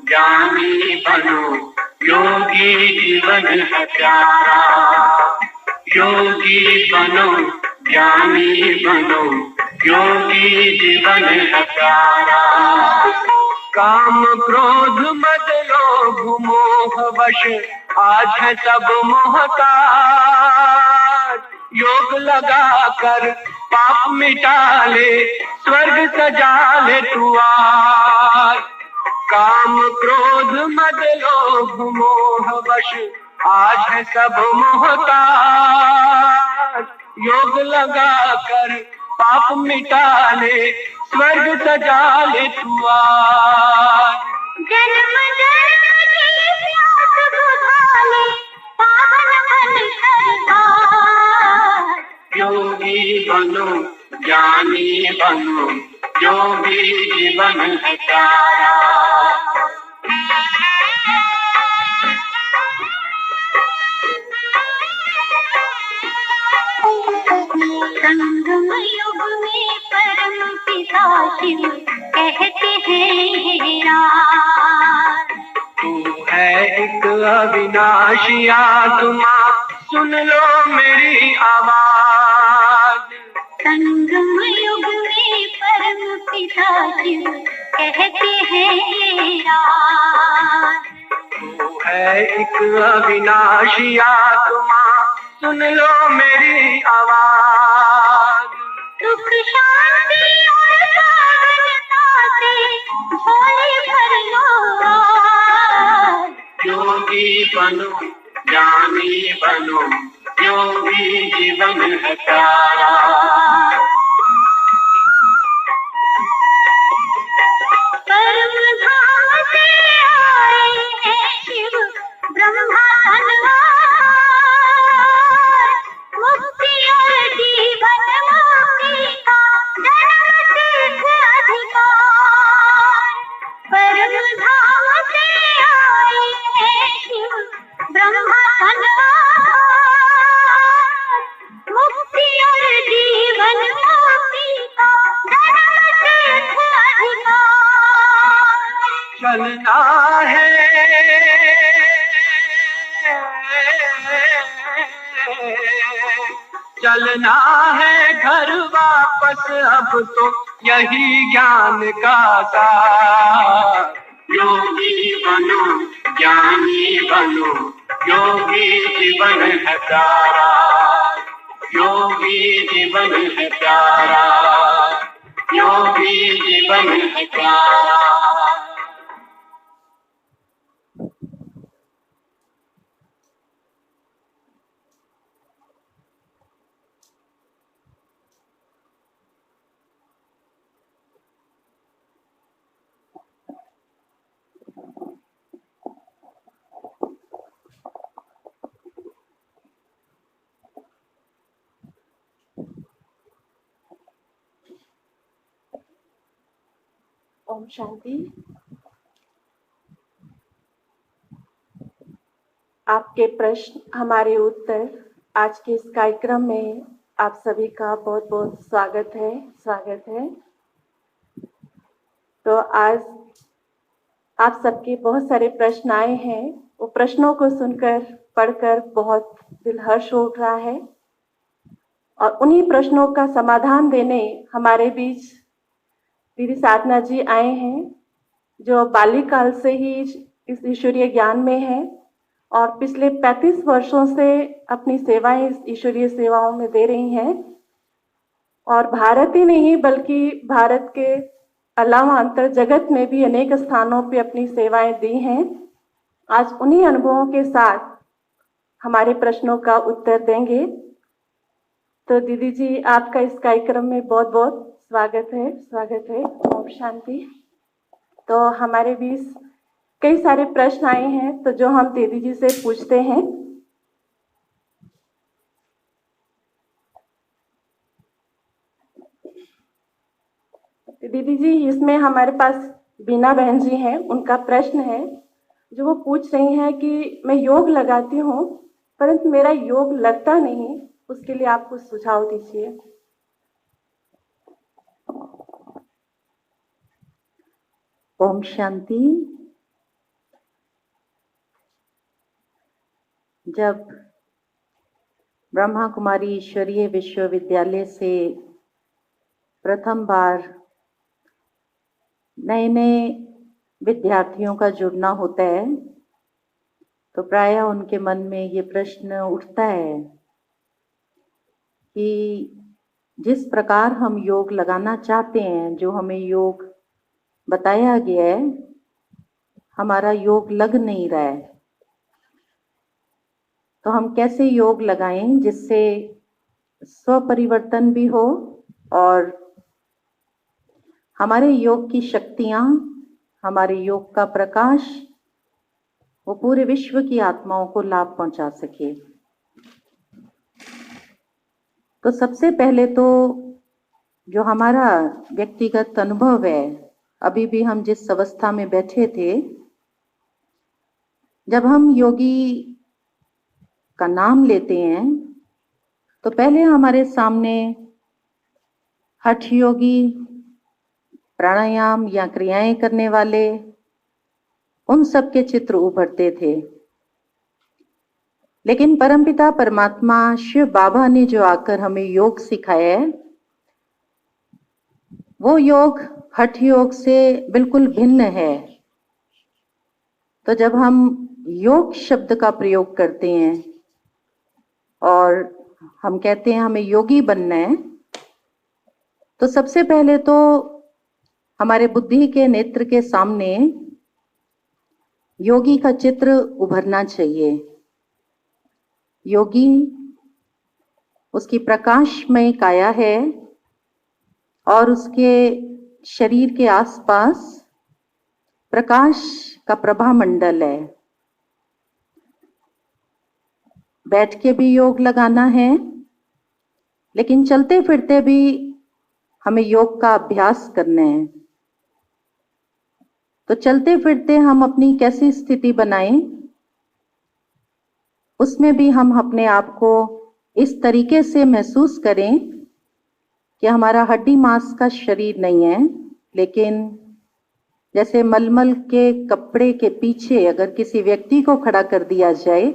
ज्ञानी बनो, योगी जीवन है प्यारा। योगी बनो, ज्ञानी बनो, योगी जीवन है प्यारा। काम क्रोध मद लोभ मोह वश आज है सब मोहताज। योग लगा कर पाप मिटा ले, स्वर्ग सजा ले तू आज। काम क्रोध मद लोभ मोह वश आज है सब मोहताज। योग लगा कर पाप मिटा ले, स्वर्ग सजा ले तू आज। जन्म जन्म की प्यास बुझा ले, पावन बन सरदार। योगी बनो, ज्ञानी बनो, योगी जीवन है प्यारा। संगम युग में परम पिता शिव कहते हैं राज। तू है एक अविनाशी आत्मा, सुन लो मेरी आवाज। संगम युग में परम पिता शिव कहते हैं राज। तू है एक अविनाशी आत्मा, सुन लो मेरी आवाज। सुख शांति और साधनता से झोली भर लो आज। योगी बनो, ज्ञानी बनो, योगी जीवन है प्यारा। परम धाम से आए हैं शिव ब्रह्मा धनवान। मुक्ति और जीवन मुक्ति का जन्म सिद्ध अधिकार। परम धाम से आए हैं शिव ब्रह्मा धनवान। मुक्ति और जीवन मुक्ति का जन्म सिद्ध अधिकार। चलना है चलना है घर वापस, अब तो यही ज्ञान का सार। योगी बनो, ज्ञानी बनो, योगी जीवन है प्यारा। योगी जीवन है प्यारा, योगी जीवन है प्यारा। ओम शांति। आपके प्रश्न हमारे उत्तर आज के इस कार्यक्रम में आप सभी का बहुत बहुत स्वागत है। तो आज आप सबके बहुत सारे प्रश्न आए हैं। वो प्रश्नों को सुनकर पढ़कर बहुत दिल हर्ष उठ रहा है और उन्हीं प्रश्नों का समाधान देने हमारे बीच दीदी साधना जी आए हैं, जो बाल्यकाल से ही इस ईश्वरीय ज्ञान में हैं और पिछले 35 वर्षों से अपनी सेवाएं इस ईश्वरीय सेवाओं में दे रही हैं और भारत ही नहीं बल्कि भारत के अलावा अंतर जगत में भी अनेक स्थानों पे अपनी सेवाएं दी हैं। आज उन्हीं अनुभवों के साथ हमारे प्रश्नों का उत्तर देंगे। तो दीदी जी, आपका इस कार्यक्रम में बहुत बहुत स्वागत है। ओम शांति। तो हमारे बीच कई सारे प्रश्न आए हैं, तो जो हम दीदी जी से पूछते हैं। दीदी जी, इसमें हमारे पास बीना बहन जी हैं, उनका प्रश्न है जो वो पूछ रही हैं कि मैं योग लगाती हूँ परंतु मेरा योग लगता नहीं, उसके लिए आप कुछ सुझाव दीजिए। ओम शांति। जब ब्रह्मा कुमारी ईश्वरीय विश्वविद्यालय से प्रथम बार नए नए विद्यार्थियों का जुड़ना होता है तो प्रायः उनके मन में ये प्रश्न उठता है कि जिस प्रकार हम योग लगाना चाहते हैं, जो हमें योग बताया गया है, हमारा योग लग नहीं रहा है। तो हम कैसे योग लगाएं जिससे स्वपरिवर्तन भी हो और हमारे योग की शक्तियां, हमारे योग का प्रकाश वो पूरे विश्व की आत्माओं को लाभ पहुंचा सके। तो सबसे पहले तो जो हमारा व्यक्तिगत अनुभव है, अभी भी हम जिस अवस्था में बैठे थे, जब हम योगी का नाम लेते हैं तो पहले हमारे सामने हठ योगी, प्राणायाम या क्रियाएं करने वाले, उन सब के चित्र उभरते थे। लेकिन परमपिता परमात्मा शिव बाबा ने जो आकर हमें योग सिखाया है, वो योग हठ योग से बिल्कुल भिन्न है। तो जब हम योग शब्द का प्रयोग करते हैं और हम कहते हैं हमें योगी बनना है, तो सबसे पहले तो हमारे बुद्धि के नेत्र के सामने योगी का चित्र उभरना चाहिए। योगी उसकी प्रकाशमय काया है और उसके शरीर के आसपास प्रकाश का प्रभा मंडल है। बैठ के भी योग लगाना है, लेकिन चलते फिरते भी हमें योग का अभ्यास करना है। तो चलते फिरते हम अपनी कैसी स्थिति बनाएं, उसमें भी हम अपने आप को इस तरीके से महसूस करें कि हमारा हड्डी मांस का शरीर नहीं है, लेकिन जैसे मलमल के कपड़े के पीछे अगर किसी व्यक्ति को खड़ा कर दिया जाए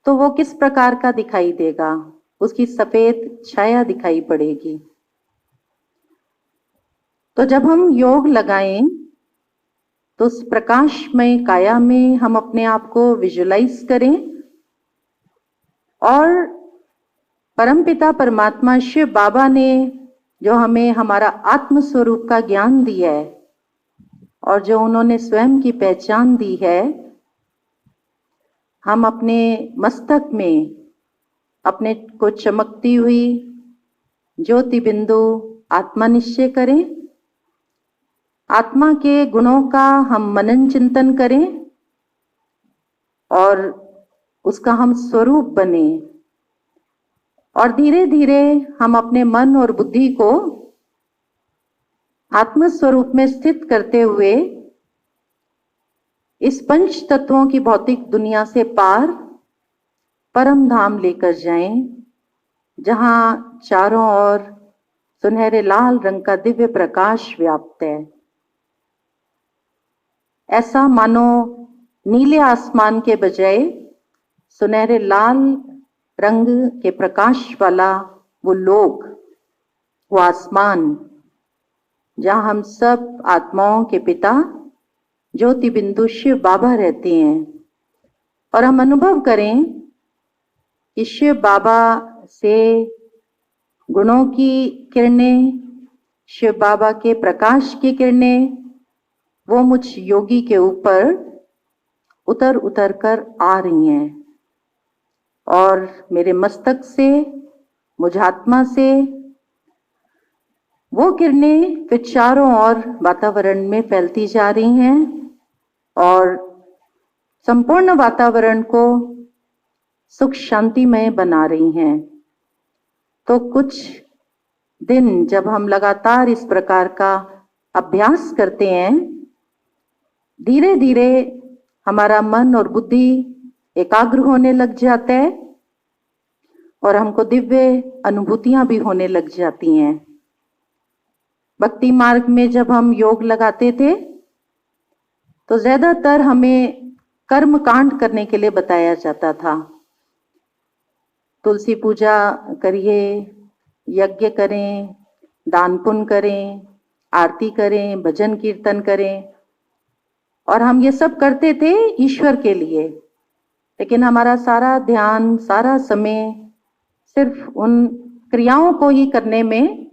तो वो किस प्रकार का दिखाई देगा, उसकी सफेद छाया दिखाई पड़ेगी। तो जब हम योग लगाएं तो उस प्रकाशमय काया में हम अपने आप को विजुलाइज करें और परमपिता परमात्मा शिव बाबा ने जो हमें हमारा आत्म स्वरूप का ज्ञान दिया है और जो उन्होंने स्वयं की पहचान दी है, हम अपने मस्तक में अपने को चमकती हुई ज्योति बिंदु आत्मा निश्चय करें। आत्मा के गुणों का हम मनन चिंतन करें और उसका हम स्वरूप बने और धीरे धीरे हम अपने मन और बुद्धि को आत्म स्वरूप में स्थित करते हुए इस पंच तत्वों की भौतिक दुनिया से पार परम धाम लेकर जाएं, जहां चारों ओर सुनहरे लाल रंग का दिव्य प्रकाश व्याप्त है। ऐसा मानो नीले आसमान के बजाय सुनहरे लाल रंग के प्रकाश वाला वो लोक, वो आसमान, जहां हम सब आत्माओं के पिता ज्योति बिंदु शिव बाबा रहते हैं। और हम अनुभव करें कि शिव बाबा से गुणों की किरणें, शिव बाबा के प्रकाश की किरणें वो मुझ योगी के ऊपर उतर उतर कर आ रही हैं और मेरे मस्तक से, मुझ आत्मा से वो किरणें फिर चारों ओर वातावरण में फैलती जा रही हैं और संपूर्ण वातावरण को सुख शांतिमय बना रही हैं। तो कुछ दिन जब हम लगातार इस प्रकार का अभ्यास करते हैं, धीरे धीरे हमारा मन और बुद्धि एकाग्र होने लग जाता है और हमको दिव्य अनुभूतियां भी होने लग जाती हैं। भक्ति मार्ग में जब हम योग लगाते थे तो ज्यादातर हमें कर्म कांड करने के लिए बताया जाता था। तुलसी पूजा करिए, यज्ञ करें, दान पुण्य करें, आरती करें, भजन कीर्तन करें, और हम ये सब करते थे ईश्वर के लिए। लेकिन हमारा सारा ध्यान, सारा समय सिर्फ उन क्रियाओं को ही करने में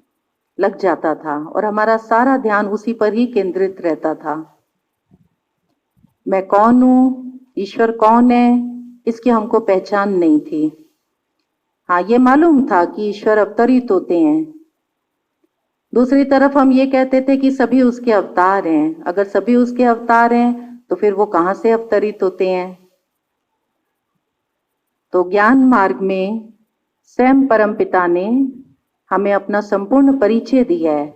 लग जाता था और हमारा सारा ध्यान उसी पर ही केंद्रित रहता था। मैं कौन हूं, ईश्वर कौन है, इसकी हमको पहचान नहीं थी। हाँ, ये मालूम था कि ईश्वर अवतरित होते हैं। दूसरी तरफ हम ये कहते थे कि सभी उसके अवतार हैं। अगर सभी उसके अवतार हैं तो फिर वो कहां से अवतरित होते हैं? तो ज्ञान मार्ग में स्वयं परमपिता ने हमें अपना संपूर्ण परिचय दिया है।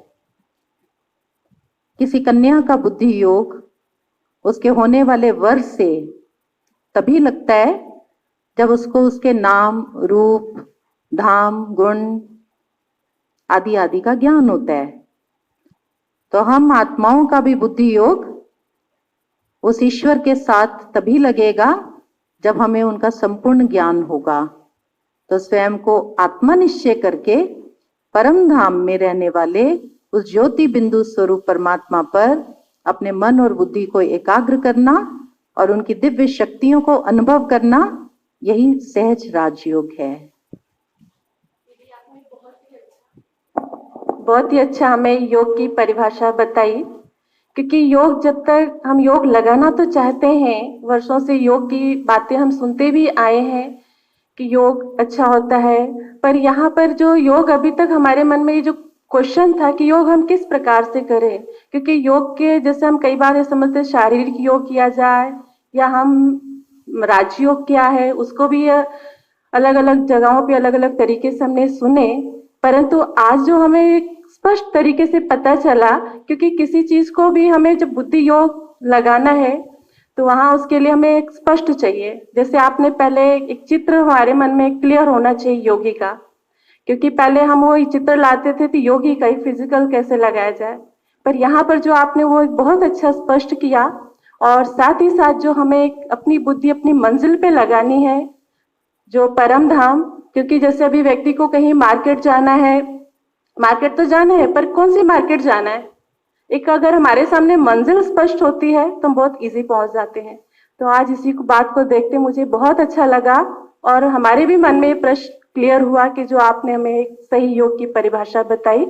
किसी कन्या का बुद्धि योग उसके होने वाले वर्ष से तभी लगता है जब उसको उसके नाम, रूप, धाम, गुण आदि आदि का ज्ञान होता है। तो हम आत्माओं का भी बुद्धि योग उस ईश्वर के साथ तभी लगेगा जब हमें उनका संपूर्ण ज्ञान होगा। तो स्वयं को आत्मा निश्चय करके परम धाम में रहने वाले उस ज्योति बिंदु स्वरूप परमात्मा पर अपने मन और बुद्धि को एकाग्र करना और उनकी दिव्य शक्तियों को अनुभव करना, यही सहज राजयोग है। बहुत ही अच्छा हमें योग की परिभाषा बताई, क्योंकि योग, जब तक हम योग लगाना तो चाहते हैं, वर्षों से योग की बातें हम सुनते भी आए हैं कि योग अच्छा होता है, पर यहाँ पर जो योग अभी तक हमारे मन में ये जो क्वेश्चन था कि योग हम किस प्रकार से करें, क्योंकि योग के जैसे हम कई बार ये समझते शारीरिक योग किया जाए या हम राजयोग क्या है उसको भी अलग अलग जगहों पे अलग अलग तरीके से हमने सुने, परंतु आज जो हमें स्पष्ट तरीके से पता चला, क्योंकि किसी चीज को भी हमें जब बुद्धि योग लगाना है तो वहां उसके लिए हमें एक स्पष्ट चाहिए। जैसे आपने पहले एक चित्र हमारे मन में क्लियर होना चाहिए योगी का, क्योंकि पहले हम वो चित्र लाते थे कि योगी का ही फिजिकल कैसे लगाया जाए, पर यहाँ पर जो आपने वो एक बहुत अच्छा स्पष्ट किया, और साथ ही साथ जो हमें अपनी बुद्धि अपनी मंजिल पे लगानी है, जो परम धाम, क्योंकि जैसे अभी व्यक्ति को कहीं मार्केट जाना है, मार्केट तो जाना है पर कौन सी मार्केट जाना है, एक अगर हमारे सामने मंजिल स्पष्ट होती है तो हम बहुत इजी पहुंच जाते हैं। तो आज इसी बात को देखते मुझे बहुत अच्छा लगा और हमारे भी मन में प्रश्न क्लियर हुआ कि जो आपने हमें एक सही योग की परिभाषा बताई।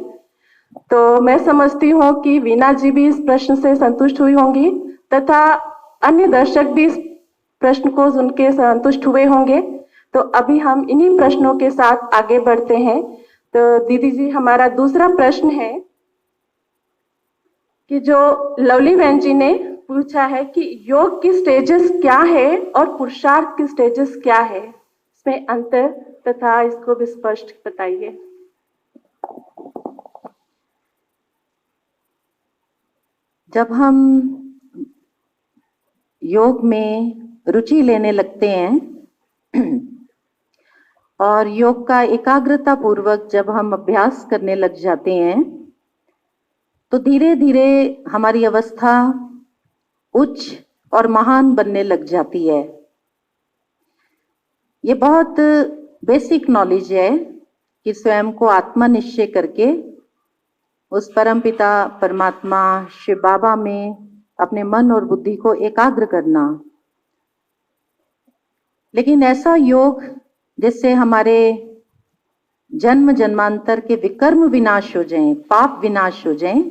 तो मैं समझती हूँ कि वीना जी भी इस प्रश्न से संतुष्ट हुई होंगी तथा अन्य दर्शक भी इस प्रश्न को सुन के संतुष्ट हुए होंगे। तो अभी हम इन्हीं प्रश्नों के साथ आगे बढ़ते हैं। तो दीदी जी, हमारा दूसरा प्रश्न है कि जो लवली बहन जी ने पूछा है कि योग की स्टेजेस क्या है और पुरुषार्थ की स्टेजेस क्या है, इसमें अंतर तथा इसको भी स्पष्ट बताइए। जब हम योग में रुचि लेने लगते हैं और योग का एकाग्रता पूर्वक जब हम अभ्यास करने लग जाते हैं तो धीरे धीरे हमारी अवस्था उच्च और महान बनने लग जाती है। ये बहुत बेसिक नॉलेज है कि स्वयं को आत्मा निश्चय करके उस परमपिता परमात्मा शिव बाबा में अपने मन और बुद्धि को एकाग्र करना। लेकिन ऐसा योग जिससे हमारे जन्म जन्मांतर के विकर्म विनाश हो जाएं, पाप विनाश हो जाएं,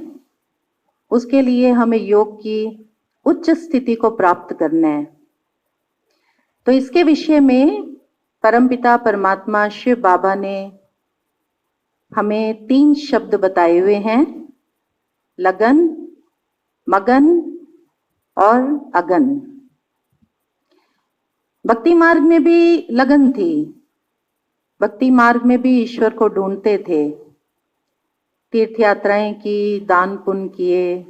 उसके लिए हमें योग की उच्च स्थिति को प्राप्त करना है। तो इसके विषय में परमपिता परमात्मा शिव बाबा ने हमें 3 शब्द बताए हुए हैं, लगन, मगन और अगन। भक्ति मार्ग में भी लगन थी, भक्ति मार्ग में भी ईश्वर को ढूंढते थे, तीर्थ यात्राएं की, दान पुण्य किए,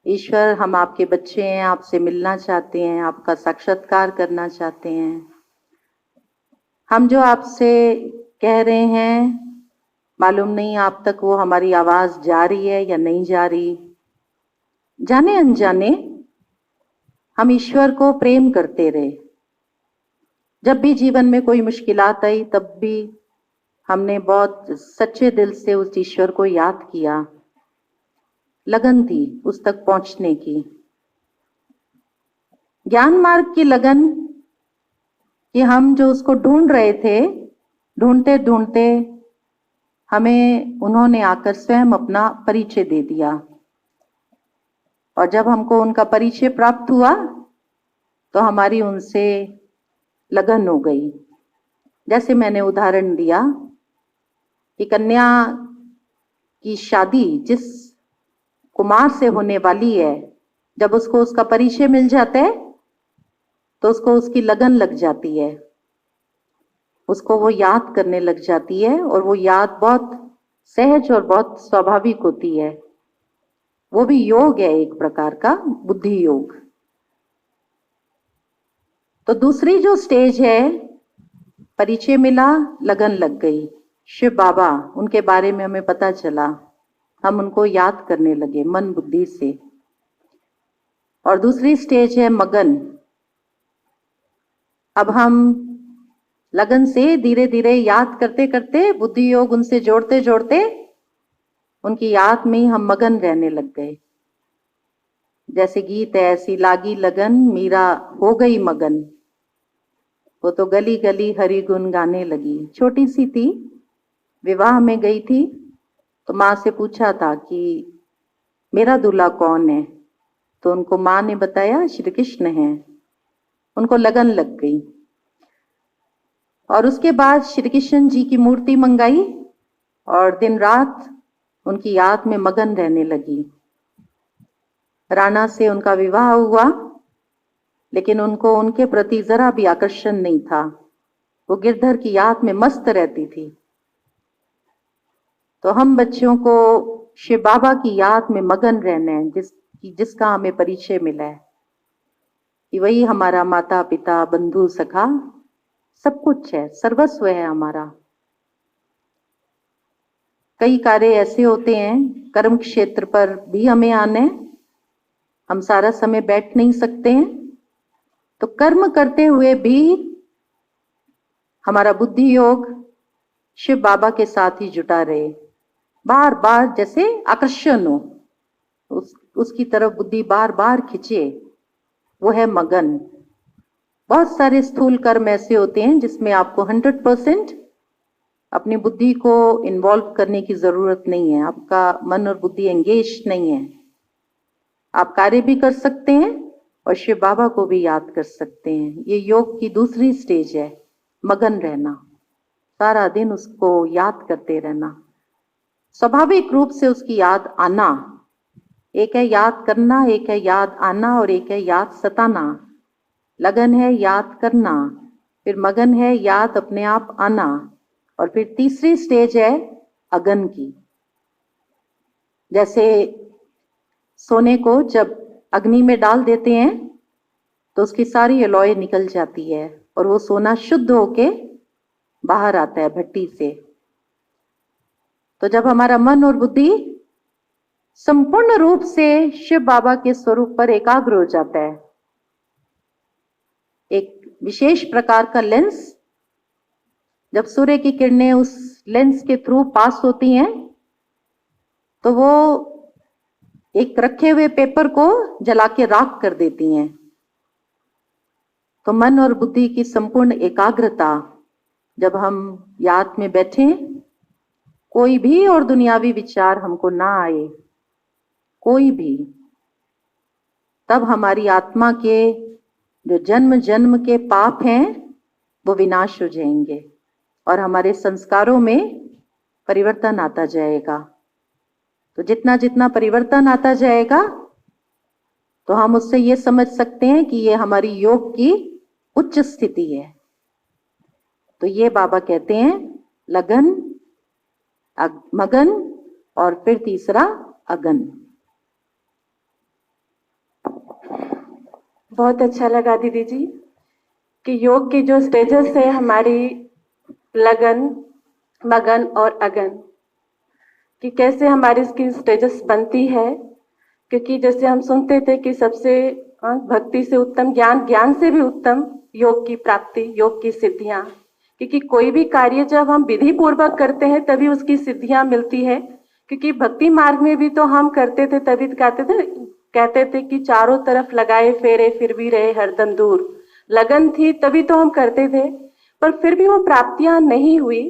ईश्वर हम आपके बच्चे हैं, आपसे मिलना चाहते हैं, आपका साक्षात्कार करना चाहते हैं, हम जो आपसे कह रहे हैं मालूम नहीं आप तक वो हमारी आवाज जा रही है या नहीं जा रही। जाने अनजाने हम ईश्वर को प्रेम करते रहे। जब भी जीवन में कोई मुश्किलात आई तब भी हमने बहुत सच्चे दिल से उस ईश्वर को याद किया, लगन थी उस तक पहुंचने की। ज्ञान मार्ग की लगन कि हम जो उसको ढूंढ रहे थे, ढूंढते ढूंढते हमें उन्होंने आकर स्वयं अपना परिचय दे दिया। और जब हमको उनका परिचय प्राप्त हुआ तो हमारी उनसे लगन हो गई। जैसे मैंने उदाहरण दिया कि कन्या की शादी जिस कुमार से होने वाली है, जब उसको उसका परिचय मिल जाता है तो उसको उसकी लगन लग जाती है, उसको वो याद करने लग जाती है और वो याद बहुत सहज और बहुत स्वाभाविक होती है। वो भी योग है, एक प्रकार का बुद्धि योग। तो दूसरी जो स्टेज है, परिचय मिला, लगन लग गई। शिव बाबा, उनके बारे में हमें पता चला, हम उनको याद करने लगे मन बुद्धि से। और दूसरी स्टेज है मगन। अब हम लगन से धीरे धीरे याद करते करते, बुद्धि योग उनसे जोड़ते जोड़ते उनकी याद में ही हम मगन रहने लग गए। जैसे गीत है, ऐसी लागी लगन मीरा हो गई मगन, वो तो गली गली हरि गुन गाने लगी। छोटी सी थी, विवाह में गई थी, तो माँ से पूछा था कि मेरा दूल्हा कौन है, तो उनको माँ ने बताया श्री कृष्ण है। उनको लगन लग गई और उसके बाद श्री कृष्ण जी की मूर्ति मंगाई और दिन रात उनकी याद में मगन रहने लगी। राणा से उनका विवाह हुआ, लेकिन उनको उनके प्रति जरा भी आकर्षण नहीं था। वो गिरधर की याद में मस्त रहती थी। तो हम बच्चों को शिव बाबा की याद में मगन रहना है, जिसका हमें परिचय मिला है कि वही हमारा माता पिता बंधु सखा सब कुछ है, सर्वस्व है हमारा। कई कार्य ऐसे होते हैं, कर्म क्षेत्र पर भी हमें आना है, हम सारा समय बैठ नहीं सकते हैं, तो कर्म करते हुए भी हमारा बुद्धि योग शिव बाबा के साथ ही जुटा रहे। बार बार जैसे आकर्षण हो, उसकी तरफ बुद्धि बार बार खिंचे, वो है मगन। बहुत सारे स्थूल कर्म ऐसे होते हैं जिसमें आपको 100% अपनी बुद्धि को इन्वॉल्व करने की जरूरत नहीं है, आपका मन और बुद्धि एंगेज नहीं है। आप कार्य भी कर सकते हैं और शिव बाबा को भी याद कर सकते हैं। ये योग की दूसरी स्टेज है, मगन रहना, सारा दिन उसको याद करते रहना, स्वाभाविक रूप से उसकी याद आना। एक है याद करना, एक है याद आना और एक है याद सताना। लगन है याद करना, फिर मगन है याद अपने आप आना, और फिर तीसरी स्टेज है अगन की। जैसे सोने को जब अग्नि में डाल देते हैं तो उसकी सारी अलॉय निकल जाती है और वो सोना शुद्ध होके बाहर आता है भट्टी से। तो जब हमारा मन और बुद्धि संपूर्ण रूप से शिव बाबा के स्वरूप पर एकाग्र हो जाता है, एक विशेष प्रकार का लेंस, जब सूर्य की किरणें उस लेंस के थ्रू पास होती हैं तो वो एक रखे हुए पेपर को जला के राख कर देती हैं। तो मन और बुद्धि की संपूर्ण एकाग्रता, जब हम याद में बैठे, कोई भी और दुनियावी विचार हमको ना आए, कोई भी, तब हमारी आत्मा के जो जन्म जन्म के पाप हैं वो विनाश हो जाएंगे और हमारे संस्कारों में परिवर्तन आता जाएगा। तो जितना जितना परिवर्तन आता जाएगा तो हम उससे ये समझ सकते हैं कि ये हमारी योग की उच्च स्थिति है। तो ये बाबा कहते हैं लगन, मगन और फिर तीसरा अगन। बहुत अच्छा लगा दीदी जी कि योग की जो स्टेजेस है हमारी लगन, मगन और अगन, कि कैसे हमारी इसकी स्टेजेस बनती है। क्योंकि जैसे हम सुनते थे कि सबसे भक्ति से उत्तम ज्ञान, ज्ञान से भी उत्तम योग की प्राप्ति, योग की सिद्धियां। क्योंकि कोई भी कार्य जब हम विधि पूर्वक करते हैं तभी उसकी सिद्धियां मिलती है। क्योंकि भक्ति मार्ग में भी तो हम करते थे, तभी तो कहते थे कि चारों तरफ लगाए फेरे फिर भी रहे हरदम दूर। लगन थी तभी तो हम करते थे, पर फिर भी वो प्राप्तियां नहीं हुई।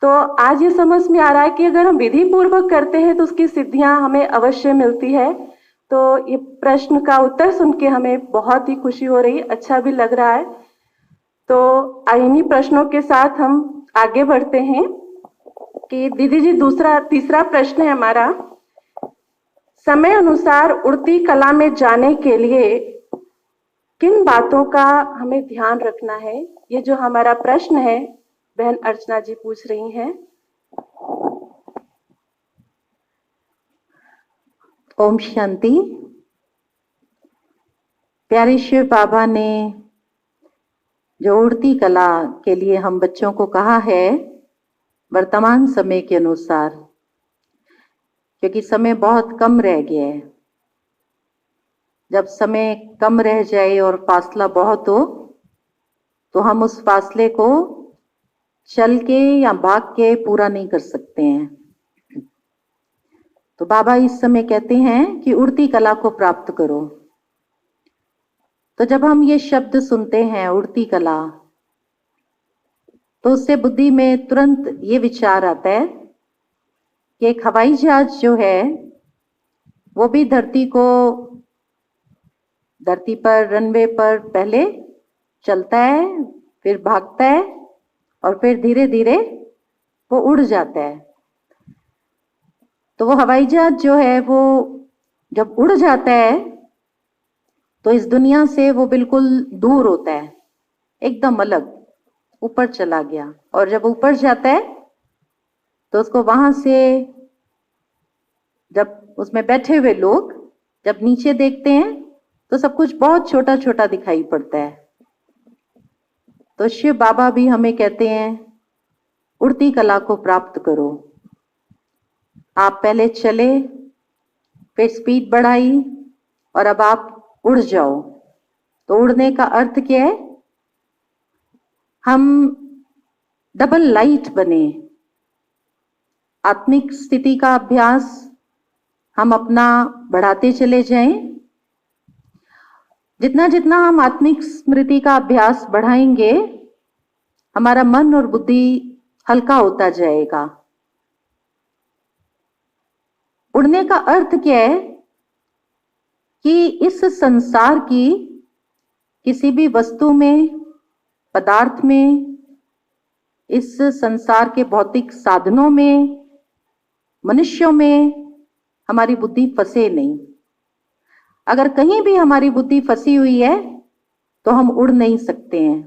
तो आज ये समझ में आ रहा है कि अगर हम विधि पूर्वक करते हैं तो उसकी सिद्धियां हमें अवश्य मिलती है। तो ये प्रश्न का उत्तर सुन के हमें बहुत ही खुशी हो रही है, अच्छा भी लग रहा है। तो इन्हीं प्रश्नों के साथ हम आगे बढ़ते हैं कि दीदी जी तीसरा प्रश्न है हमारा, समय अनुसार उड़ती कला में जाने के लिए किन बातों का हमें ध्यान रखना है? ये जो हमारा प्रश्न है बहन अर्चना जी पूछ रही हैं। ओम शांति। प्यारे शिव बाबा ने जो उड़ती कला के लिए हम बच्चों को कहा है, वर्तमान समय के अनुसार, क्योंकि समय बहुत कम रह गया है। जब समय कम रह जाए और फासला बहुत हो तो हम उस फासले को चल के या भाग के पूरा नहीं कर सकते हैं। तो बाबा इस समय कहते हैं कि उड़ती कला को प्राप्त करो। तो जब हम ये शब्द सुनते हैं उड़ती कला, तो उससे बुद्धि में तुरंत ये विचार आता है कि एक हवाई जहाज जो है वो भी धरती पर रनवे पर पहले चलता है, फिर भागता है और फिर धीरे धीरे वो उड़ जाता है। तो वो हवाई जहाज जो है वो जब उड़ जाता है तो इस दुनिया से वो बिल्कुल दूर होता है, एकदम अलग, ऊपर चला गया। और जब ऊपर जाता है तो उसको वहां से, जब उसमें बैठे हुए लोग जब नीचे देखते हैं तो सब कुछ बहुत छोटा छोटा दिखाई पड़ता है। तो शिव बाबा भी हमें कहते हैं उड़ती कला को प्राप्त करो। आप पहले चले, फिर स्पीड बढ़ाई और अब आप उड़ जाओ। तो उड़ने का अर्थ क्या है? हम डबल लाइट बने। आत्मिक स्थिति का अभ्यास हम अपना बढ़ाते चले जाएं। जितना जितना हम आत्मिक स्मृति का अभ्यास बढ़ाएंगे, हमारा मन और बुद्धि हल्का होता जाएगा। उड़ने का अर्थ क्या है कि इस संसार की किसी भी वस्तु में, पदार्थ में, इस संसार के भौतिक साधनों में, मनुष्यों में हमारी बुद्धि फंसे नहीं। अगर कहीं भी हमारी बुद्धि फंसी हुई है तो हम उड़ नहीं सकते हैं।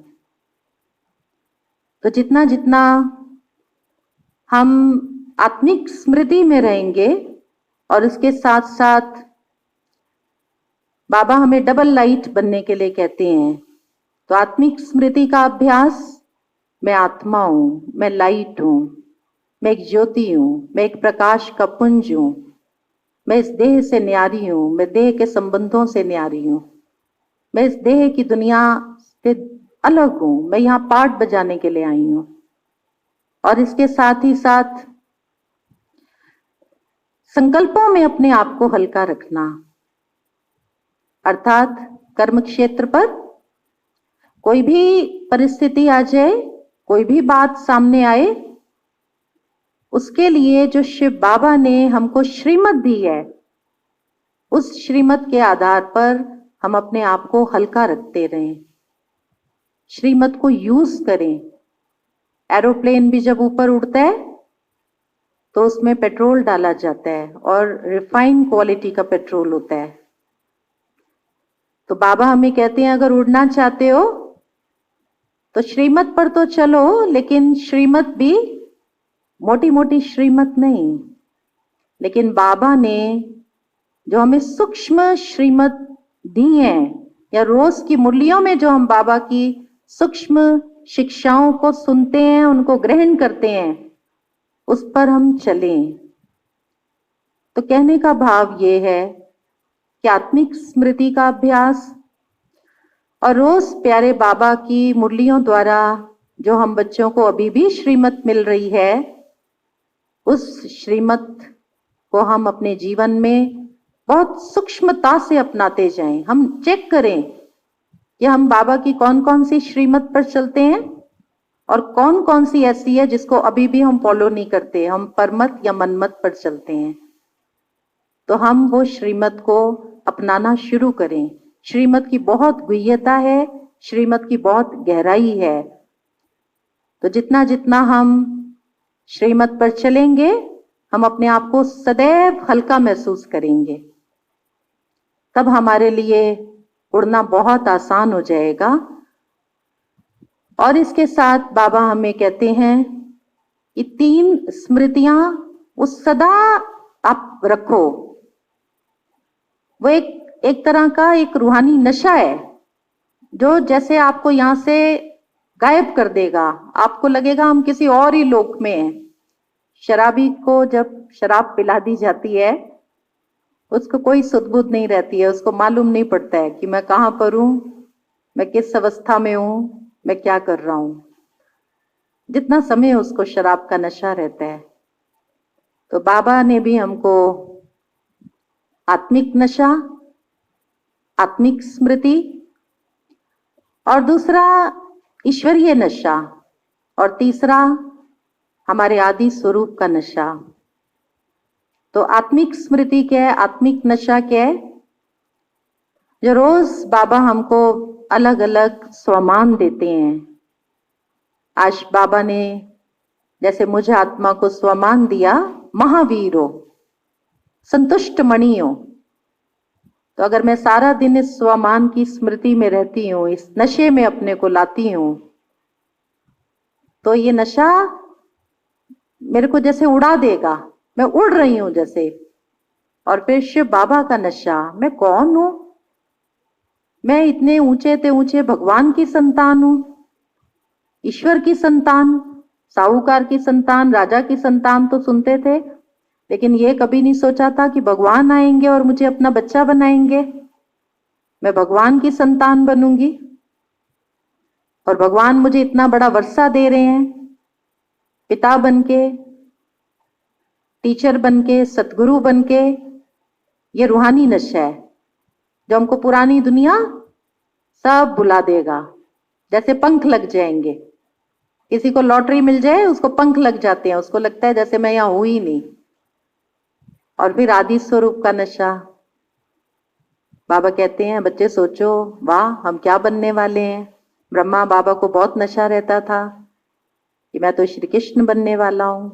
तो जितना जितना हम आत्मिक स्मृति में रहेंगे और उसके साथ साथ बाबा हमें डबल लाइट बनने के लिए कहते हैं। तो आत्मिक स्मृति का अभ्यास, मैं आत्मा हूं, मैं लाइट हूं, मैं एक ज्योति हूं, मैं एक प्रकाश का पुंज हूं, मैं इस देह से न्यारी हूं, मैं देह के संबंधों से न्यारी हूं, मैं इस देह की दुनिया से अलग हूं, मैं यहाँ पाठ बजाने के लिए आई हूं। और इसके साथ ही साथ संकल्पों में अपने आप को हल्का रखना, अर्थात कर्म क्षेत्र पर कोई भी परिस्थिति आ जाए, कोई भी बात सामने आए, उसके लिए जो शिव बाबा ने हमको श्रीमत दी है, उस श्रीमत के आधार पर हम अपने आप को हल्का रखते रहें, श्रीमत को यूज करें। एरोप्लेन भी जब ऊपर उड़ता है तो उसमें पेट्रोल डाला जाता है और रिफाइंड क्वालिटी का पेट्रोल होता है। तो बाबा हमें कहते हैं अगर उड़ना चाहते हो तो श्रीमत पर तो चलो, लेकिन श्रीमत भी मोटी मोटी श्रीमत नहीं, लेकिन बाबा ने जो हमें सूक्ष्म श्रीमत दी है, या रोज की मुरलियों में जो हम बाबा की सूक्ष्म शिक्षाओं को सुनते हैं, उनको ग्रहण करते हैं, उस पर हम चलें। तो कहने का भाव ये है कि आत्मिक स्मृति का अभ्यास, और रोज प्यारे बाबा की मुरलियों द्वारा जो हम बच्चों को अभी भी श्रीमत मिल रही है, उस श्रीमत को हम अपने जीवन में बहुत सूक्ष्मता से अपनाते जाएं। हम चेक करें कि हम बाबा की कौन कौन सी श्रीमत पर चलते हैं और कौन कौन सी ऐसी है जिसको अभी भी हम फॉलो नहीं करते, हम परमत या मनमत पर चलते हैं। तो हम वो श्रीमत को अपनाना शुरू करें। श्रीमत की बहुत गुह्यता है, श्रीमत की बहुत गहराई है। तो जितना जितना हम श्रीमत पर चलेंगे, हम अपने आप को सदैव हल्का महसूस करेंगे। तब हमारे लिए उड़ना बहुत आसान हो जाएगा। और इसके साथ बाबा हमें कहते हैं कि 3 स्मृतियां वो सदा आप रखो। वो एक तरह का एक रूहानी नशा है जो जैसे आपको यहां से गायब कर देगा। आपको लगेगा हम किसी और ही लोक में हैं। शराबी को जब शराब पिला दी जाती है, उसको कोई सुध-बुध नहीं रहती है, उसको मालूम नहीं पड़ता है कि मैं कहां पर हूं, मैं किस अवस्था में हूं, मैं क्या कर रहा हूं। जितना समय उसको शराब का नशा रहता है। तो बाबा ने भी हमको आत्मिक नशा, आत्मिक स्मृति और दूसरा ईश्वरीय नशा और तीसरा हमारे आदि स्वरूप का नशा। तो आत्मिक स्मृति क्या है, आत्मिक नशा क्या है? जो रोज बाबा हमको अलग अलग स्वमान देते हैं। आज बाबा ने जैसे मुझे आत्मा को स्वमान दिया, महावीरो, संतुष्ट मणि हो। तो अगर मैं सारा दिन इस स्वमान की स्मृति में रहती हूँ, इस नशे में अपने को लाती हूँ, तो ये नशा मेरे को जैसे उड़ा देगा, मैं उड़ रही हूं जैसे। और फिर शिव बाबा का नशा, मैं कौन हूं? मैं इतने ऊंचे ते ऊंचे भगवान की संतान हूं, ईश्वर की संतान, साहूकार की संतान, राजा की संतान तो सुनते थे, लेकिन ये कभी नहीं सोचा था कि भगवान आएंगे और मुझे अपना बच्चा बनाएंगे। मैं भगवान की संतान बनूंगी और भगवान मुझे इतना बड़ा वर्षा दे रहे हैं, पिता बनके, टीचर बनके, सतगुरु बनके। ये रूहानी नशा है जो हमको पुरानी दुनिया सब भुला देगा। जैसे पंख लग जाएंगे, किसी को लॉटरी मिल जाए उसको पंख लग जाते हैं, उसको लगता है जैसे मैं यहां हूं ही नहीं। और फिर आदि स्वरूप का नशा। बाबा कहते हैं बच्चे सोचो, वाह हम क्या बनने वाले हैं। ब्रह्मा बाबा को बहुत नशा रहता था कि मैं तो श्री कृष्ण बनने वाला हूं,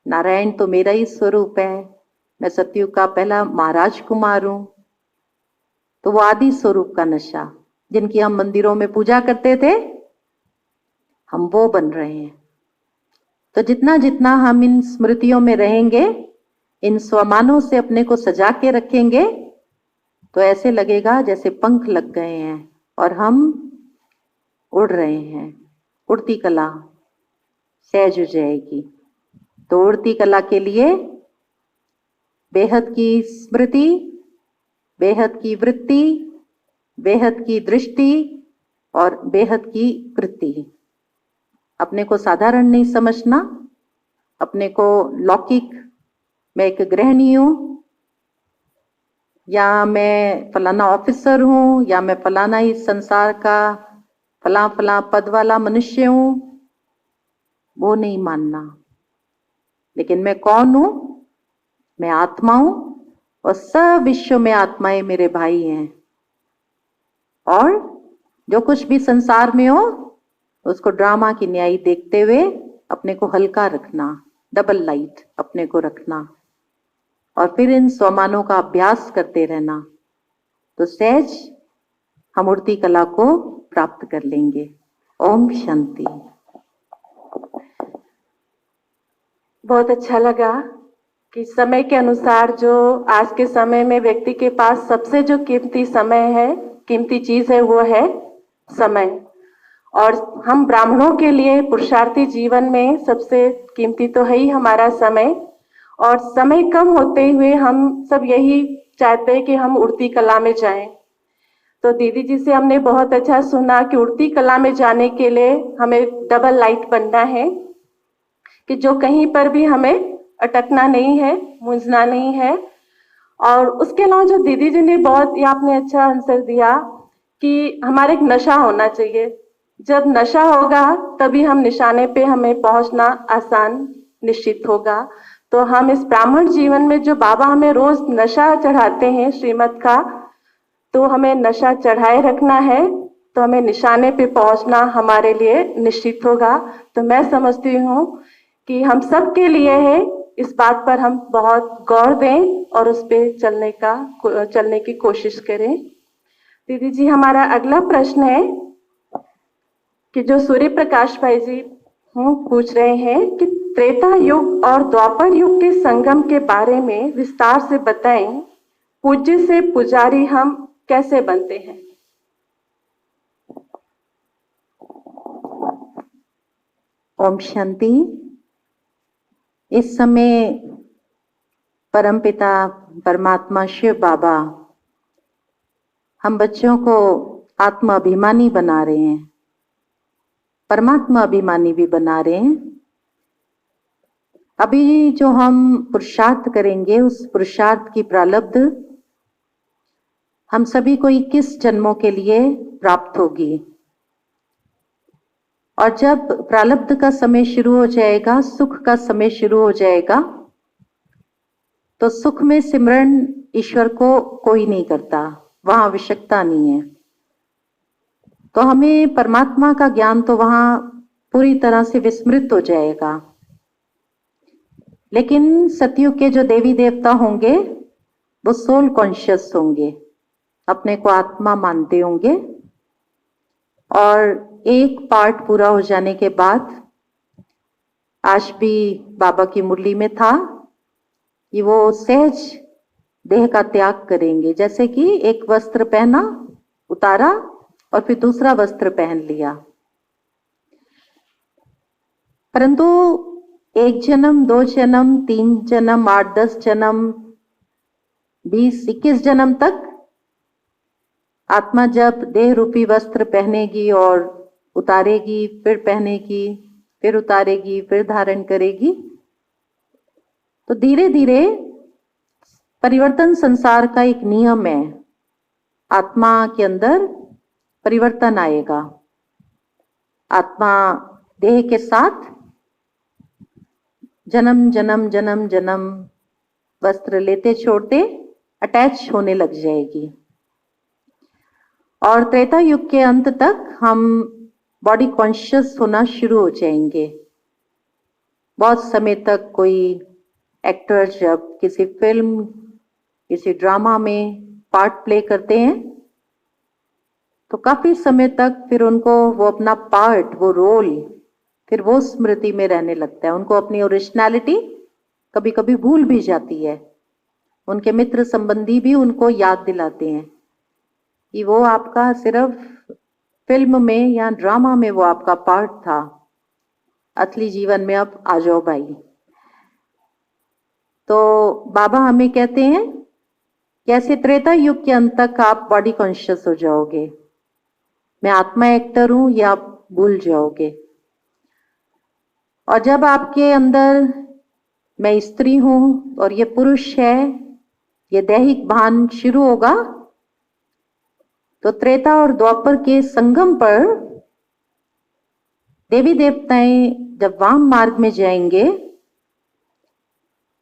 नारायण तो मेरा ही स्वरूप है, मैं सतयुग का पहला महाराज कुमार हूं। तो वो आदि स्वरूप का नशा जिनकी हम मंदिरों में पूजा करते थे, हम वो बन रहे हैं। तो जितना जितना हम इन स्मृतियों में रहेंगे, इन स्वमानों से अपने को सजा के रखेंगे, तो ऐसे लगेगा जैसे पंख लग गए हैं और हम उड़ रहे हैं। उड़ती कला सहज हो जाएगी। तो उड़ती कला के लिए बेहद की स्मृति, बेहद की वृत्ति, बेहद की दृष्टि और बेहद की वृत्ति। अपने को साधारण नहीं समझना, अपने को लौकिक, मैं एक गृहिणी हूं, या मैं फलाना ऑफिसर हूं, या मैं फलाना इस संसार का फला फला पद वाला मनुष्य हूं, वो नहीं मानना। लेकिन मैं कौन हूं? मैं आत्मा हूं और सब विश्व में आत्माएं मेरे भाई हैं। और जो कुछ भी संसार में हो उसको ड्रामा की न्याय देखते हुए अपने को हल्का रखना, डबल लाइट अपने को रखना और फिर इन स्वमानों का अभ्यास करते रहना। तो सहज हम उड़ती कला को प्राप्त कर लेंगे। ओम शांति। बहुत अच्छा लगा कि समय के अनुसार जो आज के समय में व्यक्ति के पास सबसे जो कीमती समय है, कीमती चीज है, वो है समय। और हम ब्राह्मणों के लिए पुरुषार्थी जीवन में सबसे कीमती तो है ही हमारा समय। और समय कम होते हुए हम सब यही चाहते हैं कि हम उड़ती कला में जाएं। तो दीदी जी से हमने बहुत अच्छा सुना कि उड़ती कला में जाने के लिए हमें डबल लाइट बनना है, कि जो कहीं पर भी हमें अटकना नहीं है, मूंझना नहीं है। और उसके अलावा जो दीदी जी ने बहुत, ये आपने अच्छा आंसर दिया कि हमारे एक नशा होना चाहिए। जब नशा होगा तभी हम निशाने पे हमें पहुंचना आसान निश्चित होगा। तो हम इस ब्राह्मण जीवन में जो बाबा हमें रोज नशा चढ़ाते हैं श्रीमत का, तो हमें नशा चढ़ाए रखना है, तो हमें निशाने पे पहुंचना हमारे लिए निश्चित होगा। तो मैं समझती हूँ कि हम सब के लिए है, इस बात पर हम बहुत गौर दें और उस पे चलने की कोशिश करें। दीदी जी, हमारा अगला प्रश्न है कि जो सूर्य प्रकाश भाई जी पूछ रहे हैं कि त्रेता युग और द्वापर युग के संगम के बारे में विस्तार से बताएं। पूज्य से पुजारी हम कैसे बनते हैं? ओम शांति। इस समय परमपिता परमात्मा शिव बाबा हम बच्चों को आत्मा अभिमानी बना रहे हैं, परमात्मा अभिमानी भी बना रहे हैं। अभी जो हम पुरुषार्थ करेंगे, उस पुरुषार्थ की प्रारब्ध हम सभी को 21 जन्मों के लिए प्राप्त होगी। और जब प्रारब्ध का समय शुरू हो जाएगा, सुख का समय शुरू हो जाएगा, तो सुख में सिमरन ईश्वर को कोई नहीं करता, वहां आवश्यकता नहीं है। तो हमें परमात्मा का ज्ञान तो वहां पूरी तरह से विस्मृत हो जाएगा। लेकिन सतयुग के जो देवी देवता होंगे वो सोल कॉन्शियस होंगे, अपने को आत्मा मानते होंगे। और एक पार्ट पूरा हो जाने के बाद, आज भी बाबा की मुरली में था कि वो सहज देह का त्याग करेंगे, जैसे कि एक वस्त्र पहना, उतारा और फिर दूसरा वस्त्र पहन लिया। परंतु 1 जन्म, 2 जन्म, 3 जन्म, 8, 10 जन्म, 20, 21 जन्म तक आत्मा जब देह रूपी वस्त्र पहनेगी और उतारेगी, फिर पहनेगी, फिर उतारेगी, फिर धारण करेगी, तो धीरे धीरे परिवर्तन संसार का एक नियम है। आत्मा के अंदर परिवर्तन आएगा। आत्मा देह के साथ जन्म जन्म जन्म जन्म वस्त्र लेते छोड़ते अटैच होने लग जाएगी। और त्रेता युग के अंत तक हम बॉडी कॉन्शियस होना शुरू हो जाएंगे। बहुत समय तक कोई एक्टर जब किसी फिल्म, किसी ड्रामा में पार्ट प्ले करते हैं, तो काफी समय तक फिर उनको वो अपना पार्ट, वो रोल, फिर वो स्मृति में रहने लगता है। उनको अपनी ओरिजिनलिटी कभी कभी भूल भी जाती है। उनके मित्र संबंधी भी उनको याद दिलाते हैं कि वो आपका सिर्फ फिल्म में या ड्रामा में वो आपका पार्ट था, असली जीवन में अब आ जाओ भाई। तो बाबा हमें कहते हैं कैसे त्रेता युग के अंत तक आप बॉडी कॉन्शियस हो जाओगे, मैं आत्मा एक्टर हूं, ये आप भूल जाओगे। और जब आपके अंदर मैं स्त्री हूं और ये पुरुष है, ये दैहिक भान शुरू होगा, तो त्रेता और द्वापर के संगम पर देवी देवताएं जब वाम मार्ग में जाएंगे,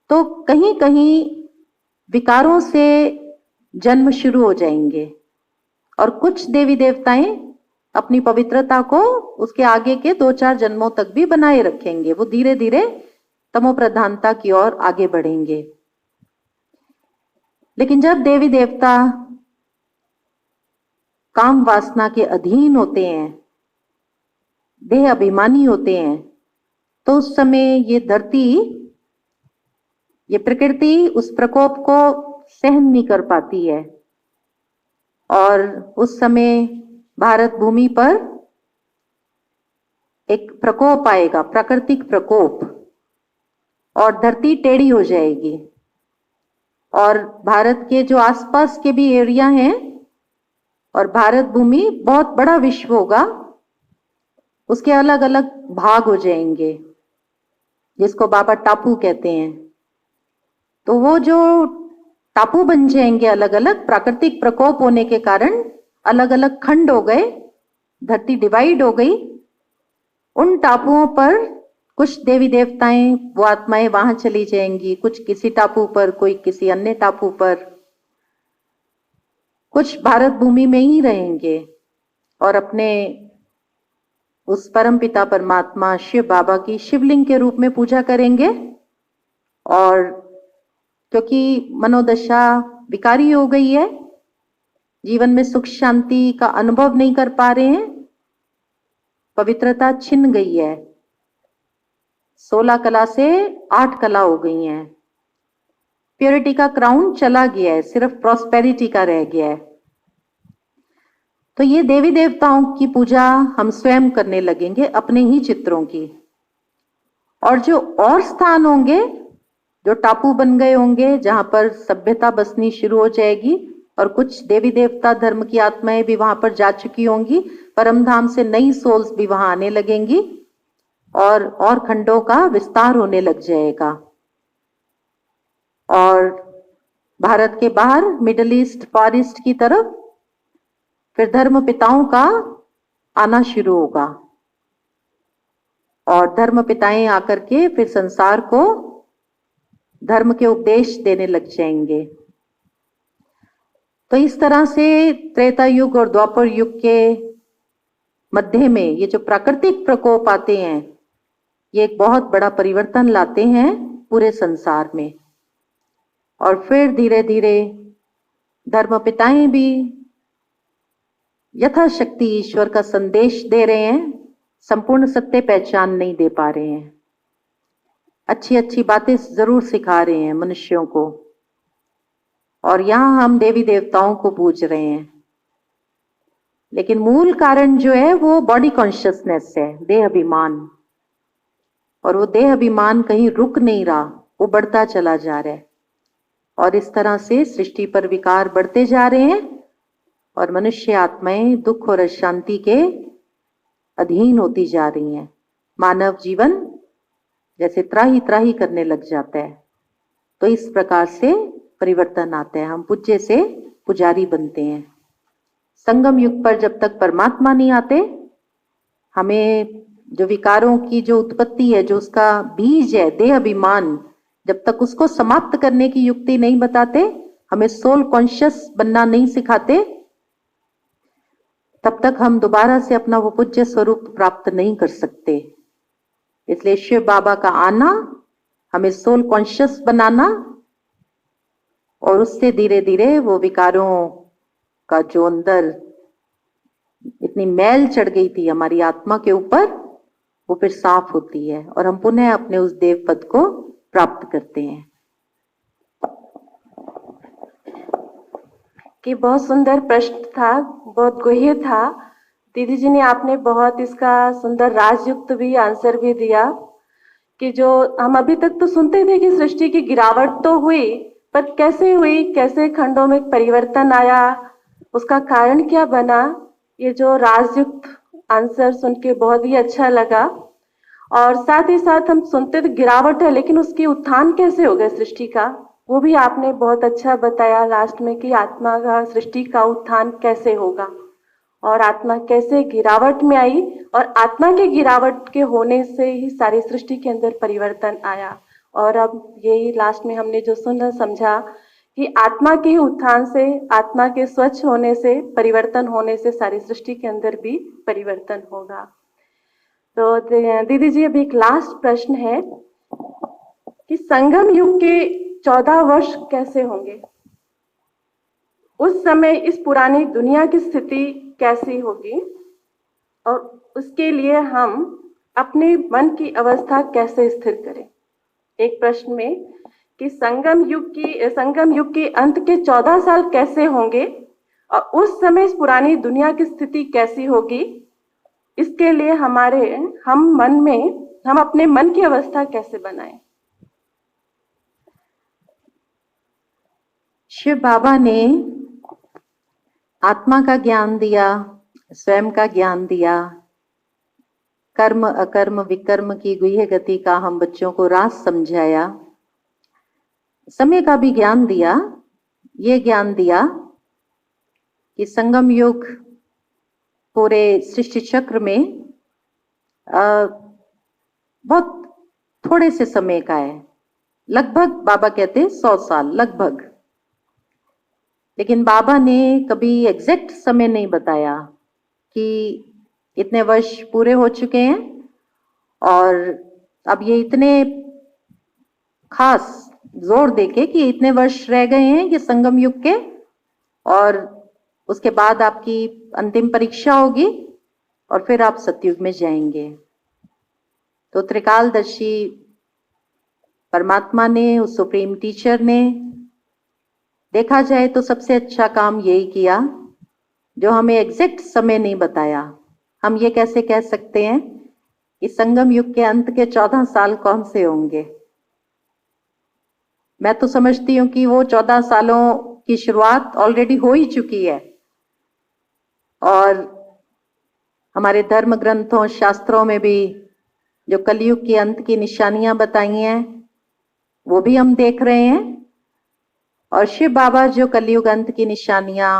तो कहीं कहीं विकारों से जन्म शुरू हो जाएंगे। और कुछ देवी देवताएं अपनी पवित्रता को उसके आगे के 2-4 जन्मों तक भी बनाए रखेंगे। वो धीरे धीरे तमो प्रधानता की ओर आगे बढ़ेंगे। लेकिन जब देवी देवता काम वासना के अधीन होते हैं, देह अभिमानी होते हैं, तो उस समय ये धरती, ये प्रकृति उस प्रकोप को सहन नहीं कर पाती है। और उस समय भारत भूमि पर एक प्रकोप आएगा, प्राकृतिक प्रकोप, और धरती टेढ़ी हो जाएगी। और भारत के जो आसपास के भी एरिया हैं, और भारत भूमि बहुत बड़ा विश्व होगा, उसके अलग अलग भाग हो जाएंगे जिसको बाबा टापू कहते हैं। तो वो जो टापू बन जाएंगे अलग अलग, प्राकृतिक प्रकोप होने के कारण अलग अलग खंड हो गए, धरती डिवाइड हो गई। उन टापुओं पर कुछ देवी देवताएं, वो आत्माएं वहां चली जाएंगी, कुछ किसी टापू पर, कोई किसी अन्य टापू पर, कुछ भारत भूमि में ही रहेंगे और अपने उस परम पिता परमात्मा शिव बाबा की शिवलिंग के रूप में पूजा करेंगे। और क्योंकि मनोदशा विकारी हो गई है, जीवन में सुख शांति का अनुभव नहीं कर पा रहे हैं, पवित्रता छिन गई है, 16 कला से 8 कला हो गई हैं, प्योरिटी का क्राउन चला गया है, सिर्फ प्रॉस्पेरिटी का रह गया है। तो ये देवी देवताओं की पूजा हम स्वयं करने लगेंगे, अपने ही चित्रों की। और जो और स्थान होंगे, जो टापू बन गए होंगे, जहां पर सभ्यता बसनी शुरू हो जाएगी, और कुछ देवी देवता धर्म की आत्माएं भी वहां पर जा चुकी होंगी, परम धाम से नई सोल्स भी वहां आने लगेंगी और खंडों का विस्तार होने लग जाएगा। और भारत के बाहर मिडिल ईस्ट, फार ईस्ट की तरफ फिर धर्म पिताओं का आना शुरू होगा, और धर्म पिताएं आकर के फिर संसार को धर्म के उपदेश देने लग जाएंगे। तो इस तरह से त्रेता युग और द्वापर युग के मध्य में ये जो प्राकृतिक प्रकोप आते हैं, ये एक बहुत बड़ा परिवर्तन लाते हैं पूरे संसार में। और फिर धीरे धीरे धर्म पिताएं भी यथाशक्ति ईश्वर का संदेश दे रहे हैं, संपूर्ण सत्य पहचान नहीं दे पा रहे हैं, अच्छी अच्छी बातें जरूर सिखा रहे हैं मनुष्यों को। और यहां हम देवी देवताओं को पूज रहे हैं, लेकिन मूल कारण जो है वो बॉडी कॉन्शियसनेस है, देह अभिमान। और वो देह अभिमान कहीं रुक नहीं रहा, वो बढ़ता चला जा रहा है। और इस तरह से सृष्टि पर विकार बढ़ते जा रहे हैं और मनुष्य आत्माएं दुख और अशांति के अधीन होती जा रही हैं। मानव जीवन जैसे त्राही त्राही करने लग जाता है। तो इस प्रकार से परिवर्तन आता है, हम पूज्य से पुजारी बनते हैं। संगम युग पर जब तक परमात्मा नहीं आते, हमें जो विकारों की जो उत्पत्ति है, जो उसका बीज है देह अभिमान, जब तक उसको समाप्त करने की युक्ति नहीं बताते, हमें सोल कॉन्शियस बनना नहीं सिखाते, तब तक हम दोबारा से अपना वो पूज्य स्वरूप प्राप्त नहीं कर सकते। इसलिए शिव बाबा का आना, हमें सोल कॉन्शियस बनाना, और उससे धीरे धीरे वो विकारों का जो अंदर इतनी मैल चढ़ गई थी हमारी आत्मा के ऊपर, वो फिर साफ होती है और हम पुनः अपने उस देव पद को प्राप्त करते हैं। कि बहुत सुंदर प्रश्न था, बहुत गहन था। दीदी जी ने आपने बहुत इसका सुंदर राजयुक्त भी आंसर भी दिया कि जो हम अभी तक तो सुनते थे कि सृष्टि की गिरावट तो हुई, पर कैसे हुई, कैसे खंडों में परिवर्तन आया, उसका कारण क्या बना, ये जो राजयुक्त आंसर सुन के बहुत ही अच्छा लगा। और साथ ही साथ हम सुनते थे गिरावट है, लेकिन उसकी उत्थान कैसे हो गया सृष्टि का, वो भी आपने बहुत अच्छा बताया लास्ट में कि आत्मा का सृष्टि का उत्थान कैसे होगा और आत्मा कैसे गिरावट में आई, और आत्मा के गिरावट के होने से ही सारी सृष्टि के अंदर परिवर्तन आया। और अब यही लास्ट में हमने जो सुना समझा कि आत्मा के उत्थान से, आत्मा के स्वच्छ होने से, परिवर्तन होने से सारी सृष्टि के अंदर भी परिवर्तन होगा। तो दीदी जी अभी एक लास्ट प्रश्न है कि संगम युग के 14 वर्ष कैसे होंगे, उस समय इस पुरानी दुनिया की स्थिति कैसी होगी, और उसके लिए हम अपने मन की अवस्था कैसे स्थिर करें। एक प्रश्न में कि संगम युग के अंत के 14 साल कैसे होंगे और उस समय इस पुरानी दुनिया की स्थिति कैसी होगी, इसके लिए हम अपने मन की अवस्था कैसे बनाएं। शिव बाबा ने आत्मा का ज्ञान दिया, स्वयं का ज्ञान दिया, कर्म अकर्म विकर्म की गुह्य गति का हम बच्चों को राज समझाया, समय का भी ज्ञान दिया। ये ज्ञान दिया कि संगम युग पूरे सृष्टि चक्र में बहुत थोड़े से समय का है, लगभग बाबा कहते हैं 100 साल लगभग। लेकिन बाबा ने कभी एग्जैक्ट समय नहीं बताया कि इतने वर्ष पूरे हो चुके हैं और अब ये इतने खास जोर देके कि इतने वर्ष रह गए हैं ये संगम युग के, और उसके बाद आपकी अंतिम परीक्षा होगी और फिर आप सतयुग में जाएंगे। तो त्रिकालदर्शी परमात्मा ने, उस सुप्रीम टीचर ने, देखा जाए तो सबसे अच्छा काम यही किया जो हमें एग्जैक्ट समय नहीं बताया। हम ये कैसे कह सकते हैं कि संगम युग के अंत के 14 साल कौन से होंगे? मैं तो समझती हूँ कि वो 14 सालों की शुरुआत ऑलरेडी हो ही चुकी है, और हमारे धर्म ग्रंथों शास्त्रों में भी जो कलयुग के अंत की निशानियां बताई हैं वो भी हम देख रहे हैं। और शिव बाबा जो कलयुग अंत की निशानियां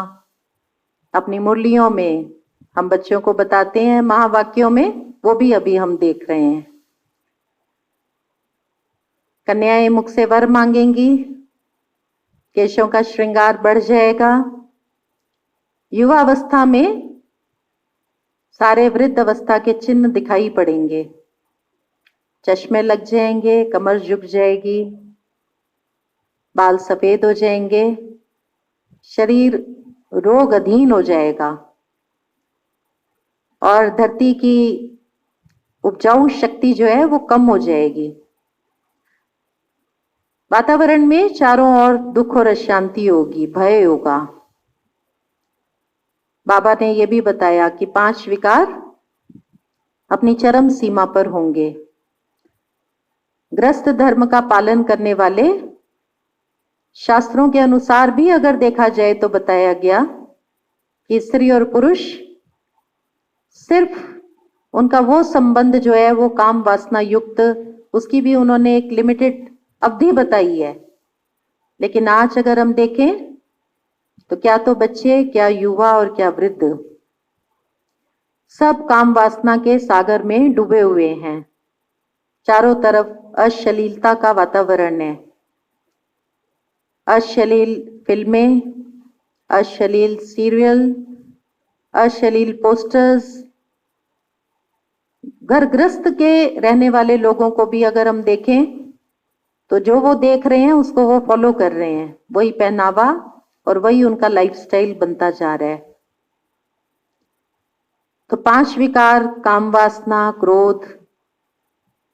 अपनी मुरलियों में हम बच्चों को बताते हैं, महावाक्यों में, वो भी अभी हम देख रहे हैं। कन्याएं मुख से वर मांगेंगी, केशों का श्रृंगार बढ़ जाएगा, युवावस्था में सारे वृद्ध अवस्था के चिन्ह दिखाई पड़ेंगे, चश्मे लग जाएंगे, कमर झुक जाएगी, बाल सफेद हो जाएंगे, शरीर रोग अधीन हो जाएगा और धरती की उपजाऊ शक्ति जो है वो कम हो जाएगी। वातावरण में चारों ओर दुख और अशांति होगी, भय होगा। बाबा ने यह भी बताया कि 5 विकार अपनी चरम सीमा पर होंगे। ग्रस्त धर्म का पालन करने वाले, शास्त्रों के अनुसार भी अगर देखा जाए तो बताया गया कि स्त्री और पुरुष सिर्फ उनका वो संबंध जो है वो काम वासना युक्त, उसकी भी उन्होंने एक लिमिटेड अवधि बताई है। लेकिन आज अगर हम देखें तो क्या तो बच्चे, क्या युवा और क्या वृद्ध, सब काम वासना के सागर में डूबे हुए हैं। चारों तरफ अश्लीलता का वातावरण है, अश्लील फिल्में, अश्लील सीरियल, अश्लील पोस्टर्स। घरग्रस्त के रहने वाले लोगों को भी अगर हम देखें तो जो वो देख रहे हैं उसको वो फॉलो कर रहे हैं, वही पहनावा और वही उनका लाइफस्टाइल बनता जा रहा है। तो 5 विकार, काम वासना, क्रोध,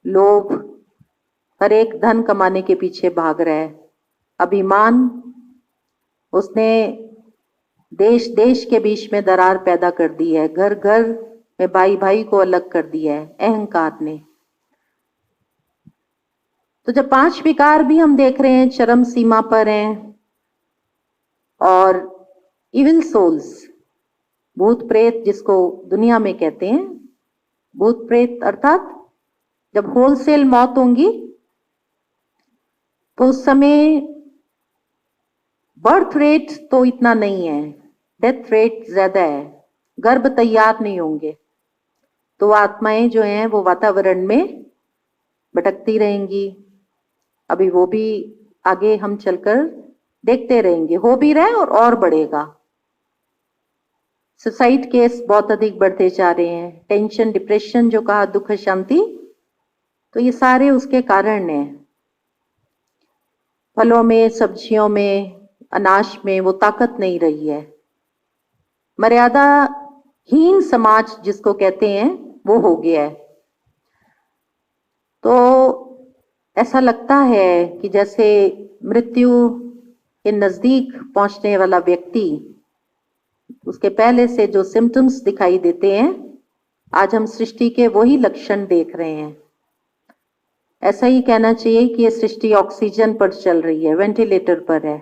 लोभ, हर एक धन कमाने के पीछे भाग रहा है। अभिमान, उसने देश देश के बीच में दरार पैदा कर दी है, घर घर में भाई भाई को अलग कर दिया है अहंकार ने। तो जब 5 विकार भी हम देख रहे हैं चरम सीमा पर हैं, और इविल सोल्स, भूत प्रेत जिसको दुनिया में कहते हैं, भूत प्रेत अर्थात जब होलसेल मौत होंगी तो उस समय बर्थ रेट तो इतना नहीं है, डेथ रेट ज्यादा है, गर्भ तैयार नहीं होंगे, तो आत्माएं जो हैं वो वातावरण में भटकती रहेंगी। अभी वो भी आगे हम चलकर देखते रहेंगे, हो भी रहा है और बढ़ेगा। सुसाइड केस बहुत अधिक बढ़ते जा रहे हैं, टेंशन, डिप्रेशन जो कहा, दुख, शांति, तो ये सारे उसके कारण हैं। फलों में, सब्जियों में, अनाज में वो ताकत नहीं रही है। मर्यादाहीन समाज जिसको कहते हैं वो हो गया है। तो ऐसा लगता है कि जैसे मृत्यु के नजदीक पहुंचने वाला व्यक्ति, उसके पहले से जो सिम्टम्स दिखाई देते हैं, आज हम सृष्टि के वही लक्षण देख रहे हैं। ऐसा ही कहना चाहिए कि ये सृष्टि ऑक्सीजन पर चल रही है, वेंटिलेटर पर है,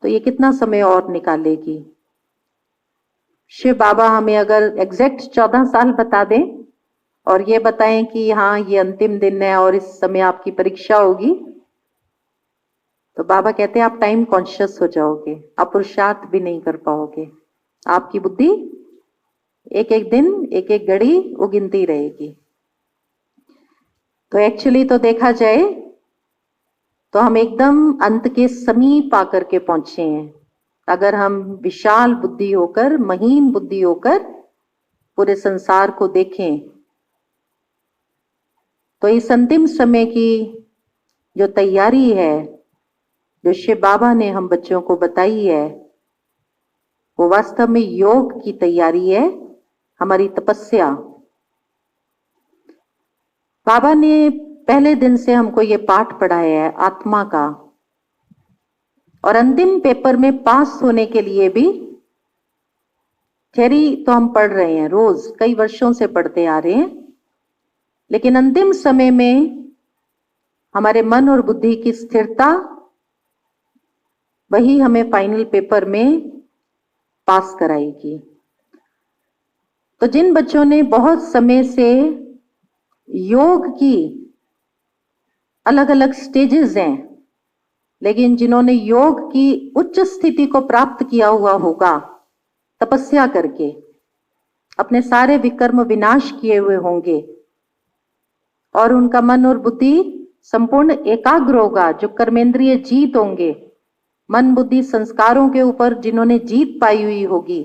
तो ये कितना समय और निकालेगी। शिव बाबा हमें अगर एग्जैक्ट 14 साल बता दें और ये बताएं कि हाँ ये अंतिम दिन है और इस समय आपकी परीक्षा होगी, तो बाबा कहते हैं आप टाइम कॉन्शियस हो जाओगे, आप पुरुषार्थ भी नहीं कर पाओगे, आपकी बुद्धि एक एक दिन एक एक घड़ी वो गिनती रहेगी। तो एक्चुअली तो देखा जाए तो हम एकदम अंत के समीप आकर के पहुंचे हैं। अगर हम विशाल बुद्धि होकर, महीन बुद्धि होकर पूरे संसार को देखें, तो इस अंतिम समय की जो तैयारी है, जो शिव बाबा ने हम बच्चों को बताई है, वो वास्तव में योग की तैयारी है, हमारी तपस्या। बाबा ने पहले दिन से हमको ये पाठ पढ़ाया है आत्मा का, और अंतिम पेपर में पास होने के लिए भी थ्योरी तो हम पढ़ रहे हैं, रोज कई वर्षों से पढ़ते आ रहे हैं, लेकिन अंतिम समय में हमारे मन और बुद्धि की स्थिरता वही हमें फाइनल पेपर में पास कराएगी। तो जिन बच्चों ने बहुत समय से योग की अलग अलग स्टेजेस हैं, लेकिन जिन्होंने योग की उच्च स्थिति को प्राप्त किया हुआ होगा तपस्या करके, अपने सारे विकर्म विनाश किए हुए होंगे और उनका मन और बुद्धि संपूर्ण एकाग्र होगा, जो कर्मेंद्रिय जीत होंगे, मन बुद्धि संस्कारों के ऊपर जिन्होंने जीत पाई हुई होगी,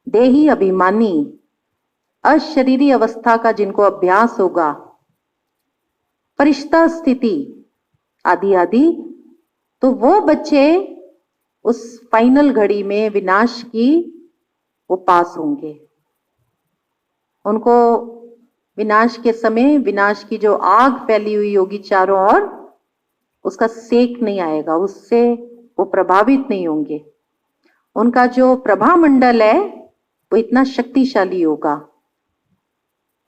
देही अभिमानी अशरीरी अवस्था का जिनको अभ्यास होगा, परिष्ठा स्थिति आदि आदि, तो वो बच्चे उस फाइनल घड़ी में विनाश की वो पास होंगे। उनको विनाश के समय विनाश की जो आग फैली हुई होगी चारों ओर, उसका सेक नहीं आएगा, उससे वो प्रभावित नहीं होंगे। उनका जो प्रभा मंडल है वो इतना शक्तिशाली होगा।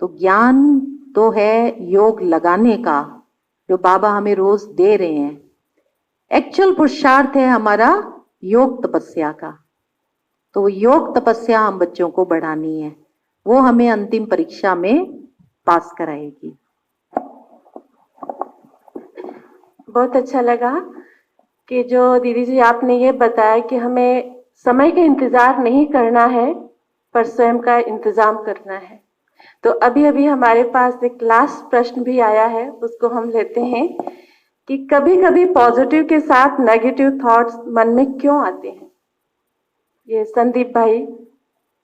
तो ज्ञान तो है योग लगाने का, जो बाबा हमें रोज दे रहे हैं। एक्चुअल पुरुषार्थ है हमारा योग तपस्या का। तो योग तपस्या हम बच्चों को बढ़ानी है, वो हमें अंतिम परीक्षा में पास कराएगी। बहुत अच्छा लगा कि जो दीदी जी आपने ये बताया कि हमें समय का इंतजार नहीं करना है, पर स्वयं का इंतजाम करना है। तो अभी अभी हमारे पास एक लास्ट प्रश्न भी आया है, उसको हम लेते हैं कि कभी कभी पॉजिटिव के साथ नेगेटिव थॉट्स मन में क्यों आते हैं। ये संदीप भाई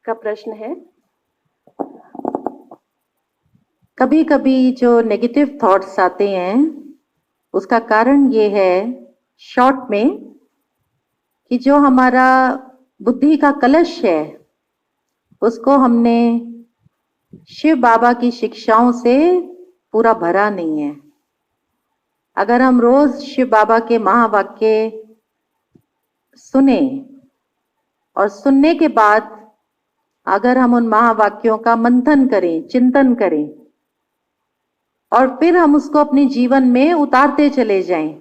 का प्रश्न है। कभी कभी जो नेगेटिव थॉट्स आते हैं उसका कारण ये है शॉर्ट में कि जो हमारा बुद्धि का कलश है उसको हमने शिव बाबा की शिक्षाओं से पूरा भरा नहीं है। अगर हम रोज शिव बाबा के महावाक्य सुने और सुनने के बाद अगर हम उन महावाक्यों का मंथन करें, चिंतन करें और फिर हम उसको अपने जीवन में उतारते चले जाएं,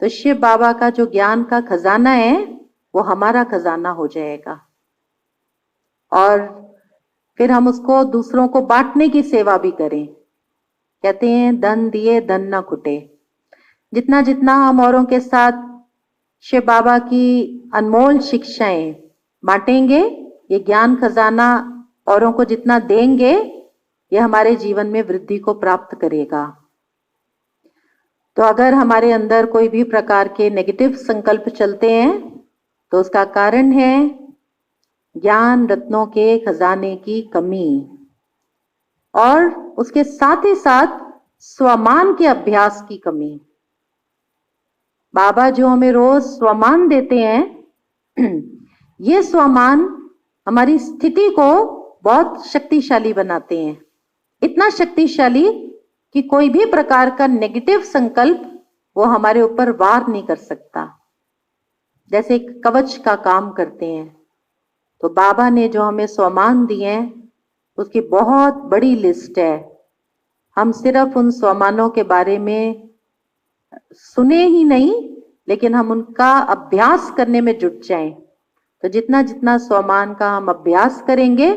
तो शिव बाबा का जो ज्ञान का खजाना है वो हमारा खजाना हो जाएगा। और फिर हम उसको दूसरों को बांटने की सेवा भी करें। कहते हैं धन दिए धन न खुटे। जितना जितना हम औरों के साथ शिव बाबा की अनमोल शिक्षाएं बांटेंगे, ये ज्ञान खजाना औरों को जितना देंगे, ये हमारे जीवन में वृद्धि को प्राप्त करेगा। तो अगर हमारे अंदर कोई भी प्रकार के नेगेटिव संकल्प चलते हैं तो उसका कारण है ज्ञान रत्नों के खजाने की कमी और उसके साथ ही साथ स्वमान के अभ्यास की कमी। बाबा जो हमें रोज स्वमान देते हैं, ये स्वमान हमारी स्थिति को बहुत शक्तिशाली बनाते हैं। इतना शक्तिशाली कि कोई भी प्रकार का नेगेटिव संकल्प वो हमारे ऊपर वार नहीं कर सकता, जैसे एक कवच का काम करते हैं। तो बाबा ने जो हमें स्वमान दिए हैं उसकी बहुत बड़ी लिस्ट है। हम सिर्फ उन स्वमानों के बारे में सुने ही नहीं, लेकिन हम उनका अभ्यास करने में जुट जाएं तो जितना जितना स्वमान का हम अभ्यास करेंगे,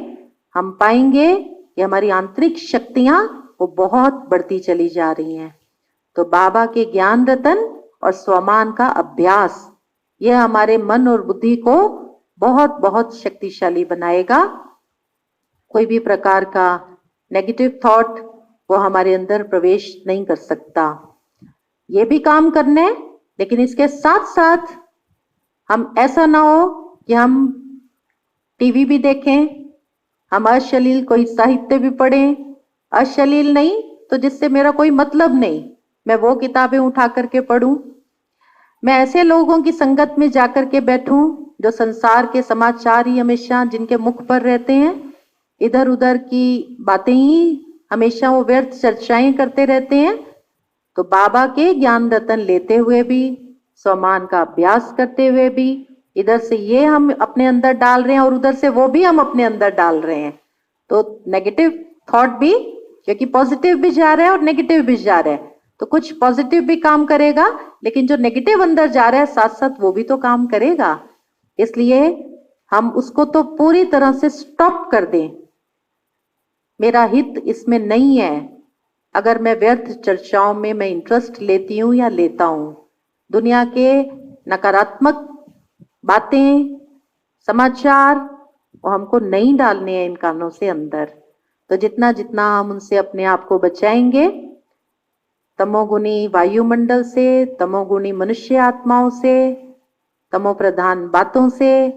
हम पाएंगे कि हमारी आंतरिक शक्तियां वो बहुत बढ़ती चली जा रही हैं। तो बाबा के ज्ञान रतन और स्वमान का अभ्यास, यह हमारे मन और बुद्धि को बहुत बहुत शक्तिशाली बनाएगा। कोई भी प्रकार का नेगेटिव थॉट वो हमारे अंदर प्रवेश नहीं कर सकता। ये भी काम करने, लेकिन इसके साथ साथ हम ऐसा ना हो कि हम टीवी भी देखें, हम अश्लील कोई साहित्य भी पढ़ें, अश्लील नहीं तो जिससे मेरा कोई मतलब नहीं, मैं वो किताबें उठा करके पढूं। मैं ऐसे लोगों की संगत में जाकर के बैठूं जो संसार के समाचार ही हमेशा जिनके मुख पर रहते हैं, इधर उधर की बातें ही हमेशा वो व्यर्थ चर्चाएं करते रहते हैं। तो बाबा के ज्ञान रतन लेते हुए भी, स्वमान का अभ्यास करते हुए भी, इधर से ये हम अपने अंदर डाल रहे हैं और उधर से वो भी हम अपने अंदर डाल रहे हैं। तो नेगेटिव थॉट भी, क्योंकि पॉजिटिव भी जा रहा है और नेगेटिव भी जा रहा है, तो कुछ पॉजिटिव भी काम करेगा, लेकिन जो नेगेटिव अंदर जा रहा है साथ साथ वो भी तो काम करेगा। इसलिए हम उसको तो पूरी तरह से स्टॉप कर दें। मेरा हित इसमें नहीं है। अगर मैं व्यर्थ चर्चाओं में मैं इंटरेस्ट लेती हूँ या लेता हूँ, दुनिया के नकारात्मक बातें, समाचार, वो हमको नहीं डालने हैं इन कानों से अंदर। तो जितना जितना हम उनसे अपने आप को बचाएंगे, तमोगुणी वायुमंडल से, तमोगुणी मनुष्य आत्माओं से, तमो प्रधान बातों से,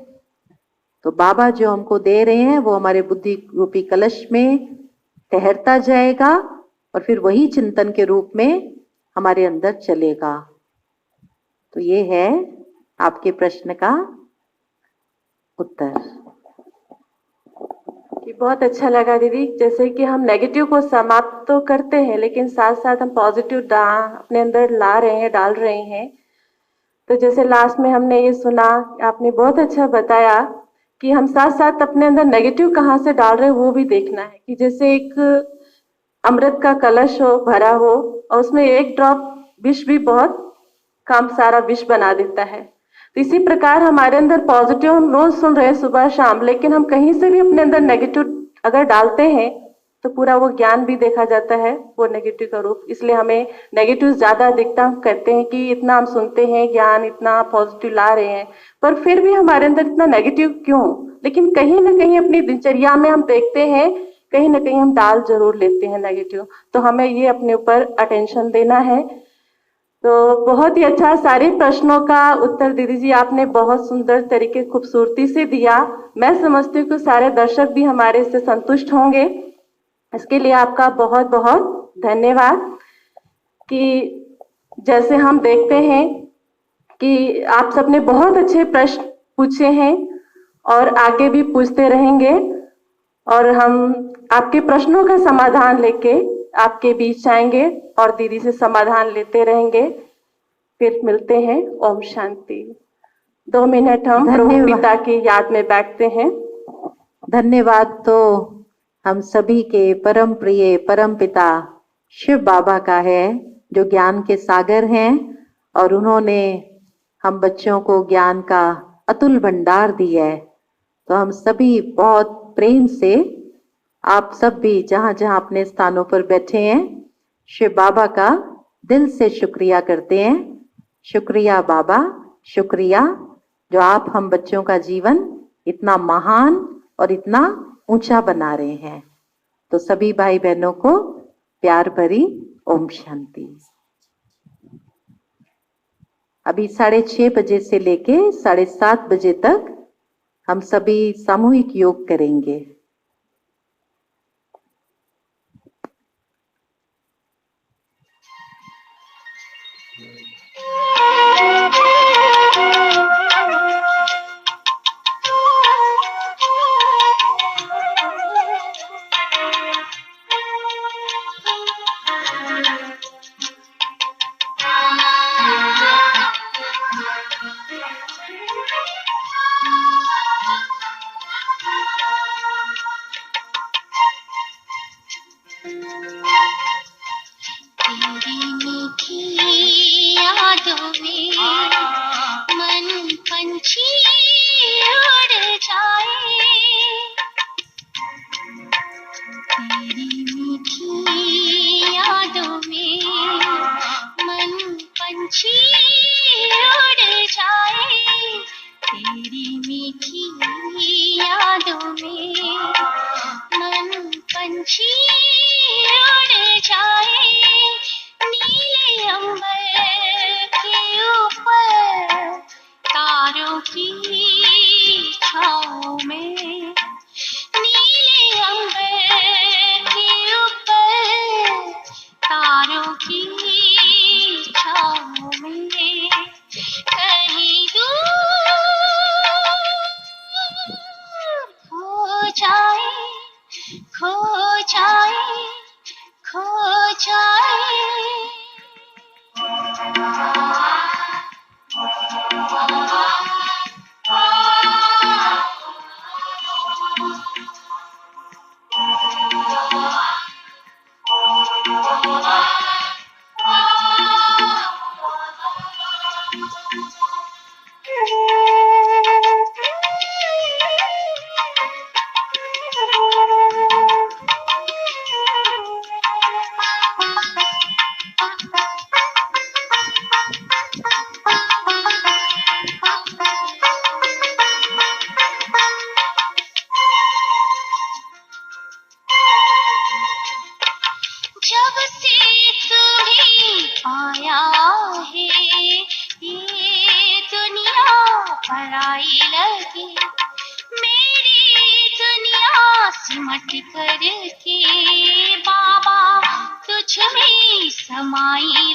तो बाबा जो हमको दे रहे हैं वो हमारे बुद्धि रूपी कलश में ठहरता जाएगा और फिर वही चिंतन के रूप में हमारे अंदर चलेगा। तो ये है आपके प्रश्न का उत्तर। बहुत अच्छा लगा दीदी। जैसे कि हम नेगेटिव को समाप्त तो करते हैं, लेकिन साथ साथ हम पॉजिटिव अपने अंदर ला रहे हैं, डाल रहे हैं। तो जैसे लास्ट में हमने ये सुना, आपने बहुत अच्छा बताया कि हम साथ साथ अपने अंदर नेगेटिव कहाँ से डाल रहे हैं वो भी देखना है। कि जैसे एक अमृत का कलश हो, भरा हो, और उसमें एक ड्रॉप विष भी बहुत काम सारा विष बना देता है। तो इसी प्रकार हमारे अंदर पॉजिटिव हम रोज सुन रहे हैं सुबह शाम, लेकिन हम कहीं से भी अपने अंदर नेगेटिव अगर डालते हैं तो पूरा वो ज्ञान भी देखा जाता है, वो नेगेटिव का रूप। इसलिए हमें नेगेटिव ज्यादा दिखता। हम कहते हैं कि इतना हम सुनते हैं ज्ञान, इतना पॉजिटिव ला रहे हैं, पर फिर भी हमारे अंदर इतना नेगेटिव क्यों? लेकिन कहीं ना कहीं अपनी दिनचर्या में हम देखते हैं, कहीं ना कहीं हम डाल जरूर लेते हैं नेगेटिव। तो हमें ये अपने ऊपर अटेंशन देना है। तो बहुत ही अच्छा, सारे प्रश्नों का उत्तर दीदी जी आपने बहुत सुंदर तरीके, खूबसूरती से दिया। मैं समझती हूँ कि सारे दर्शक भी हमारे से संतुष्ट होंगे। इसके लिए आपका बहुत बहुत धन्यवाद। कि जैसे हम देखते हैं कि आप सबने बहुत अच्छे प्रश्न पूछे हैं और आगे भी पूछते रहेंगे, और हम आपके प्रश्नों का समाधान लेके आपके बीच आएंगे और दीदी से समाधान लेते रहेंगे। फिर मिलते हैं। ओम शांति। 2 मिनट हम प्रभु पिता की याद में बैठते हैं। धन्यवाद तो हम सभी के परम प्रिय परम पिता शिव बाबा का है, जो ज्ञान के सागर हैं, और उन्होंने हम बच्चों को ज्ञान का अतुल भंडार दिया है। तो हम सभी बहुत प्रेम से, आप सब भी जहां जहां अपने स्थानों पर बैठे हैं, शिव बाबा का दिल से शुक्रिया करते हैं। शुक्रिया बाबा, शुक्रिया जो आप हम बच्चों का जीवन इतना महान और इतना ऊंचा बना रहे हैं। तो सभी भाई बहनों को प्यार भरी ओम शांति। अभी 6:30 बजे से लेके 7:30 बजे तक हम सभी सामूहिक योग करेंगे। खो जाए, खो जाए। जब से तुम्हें पाया है ये दुनिया पराई लगी, मेरी दुनिया सिमट कर के बाबा तुझ में समाई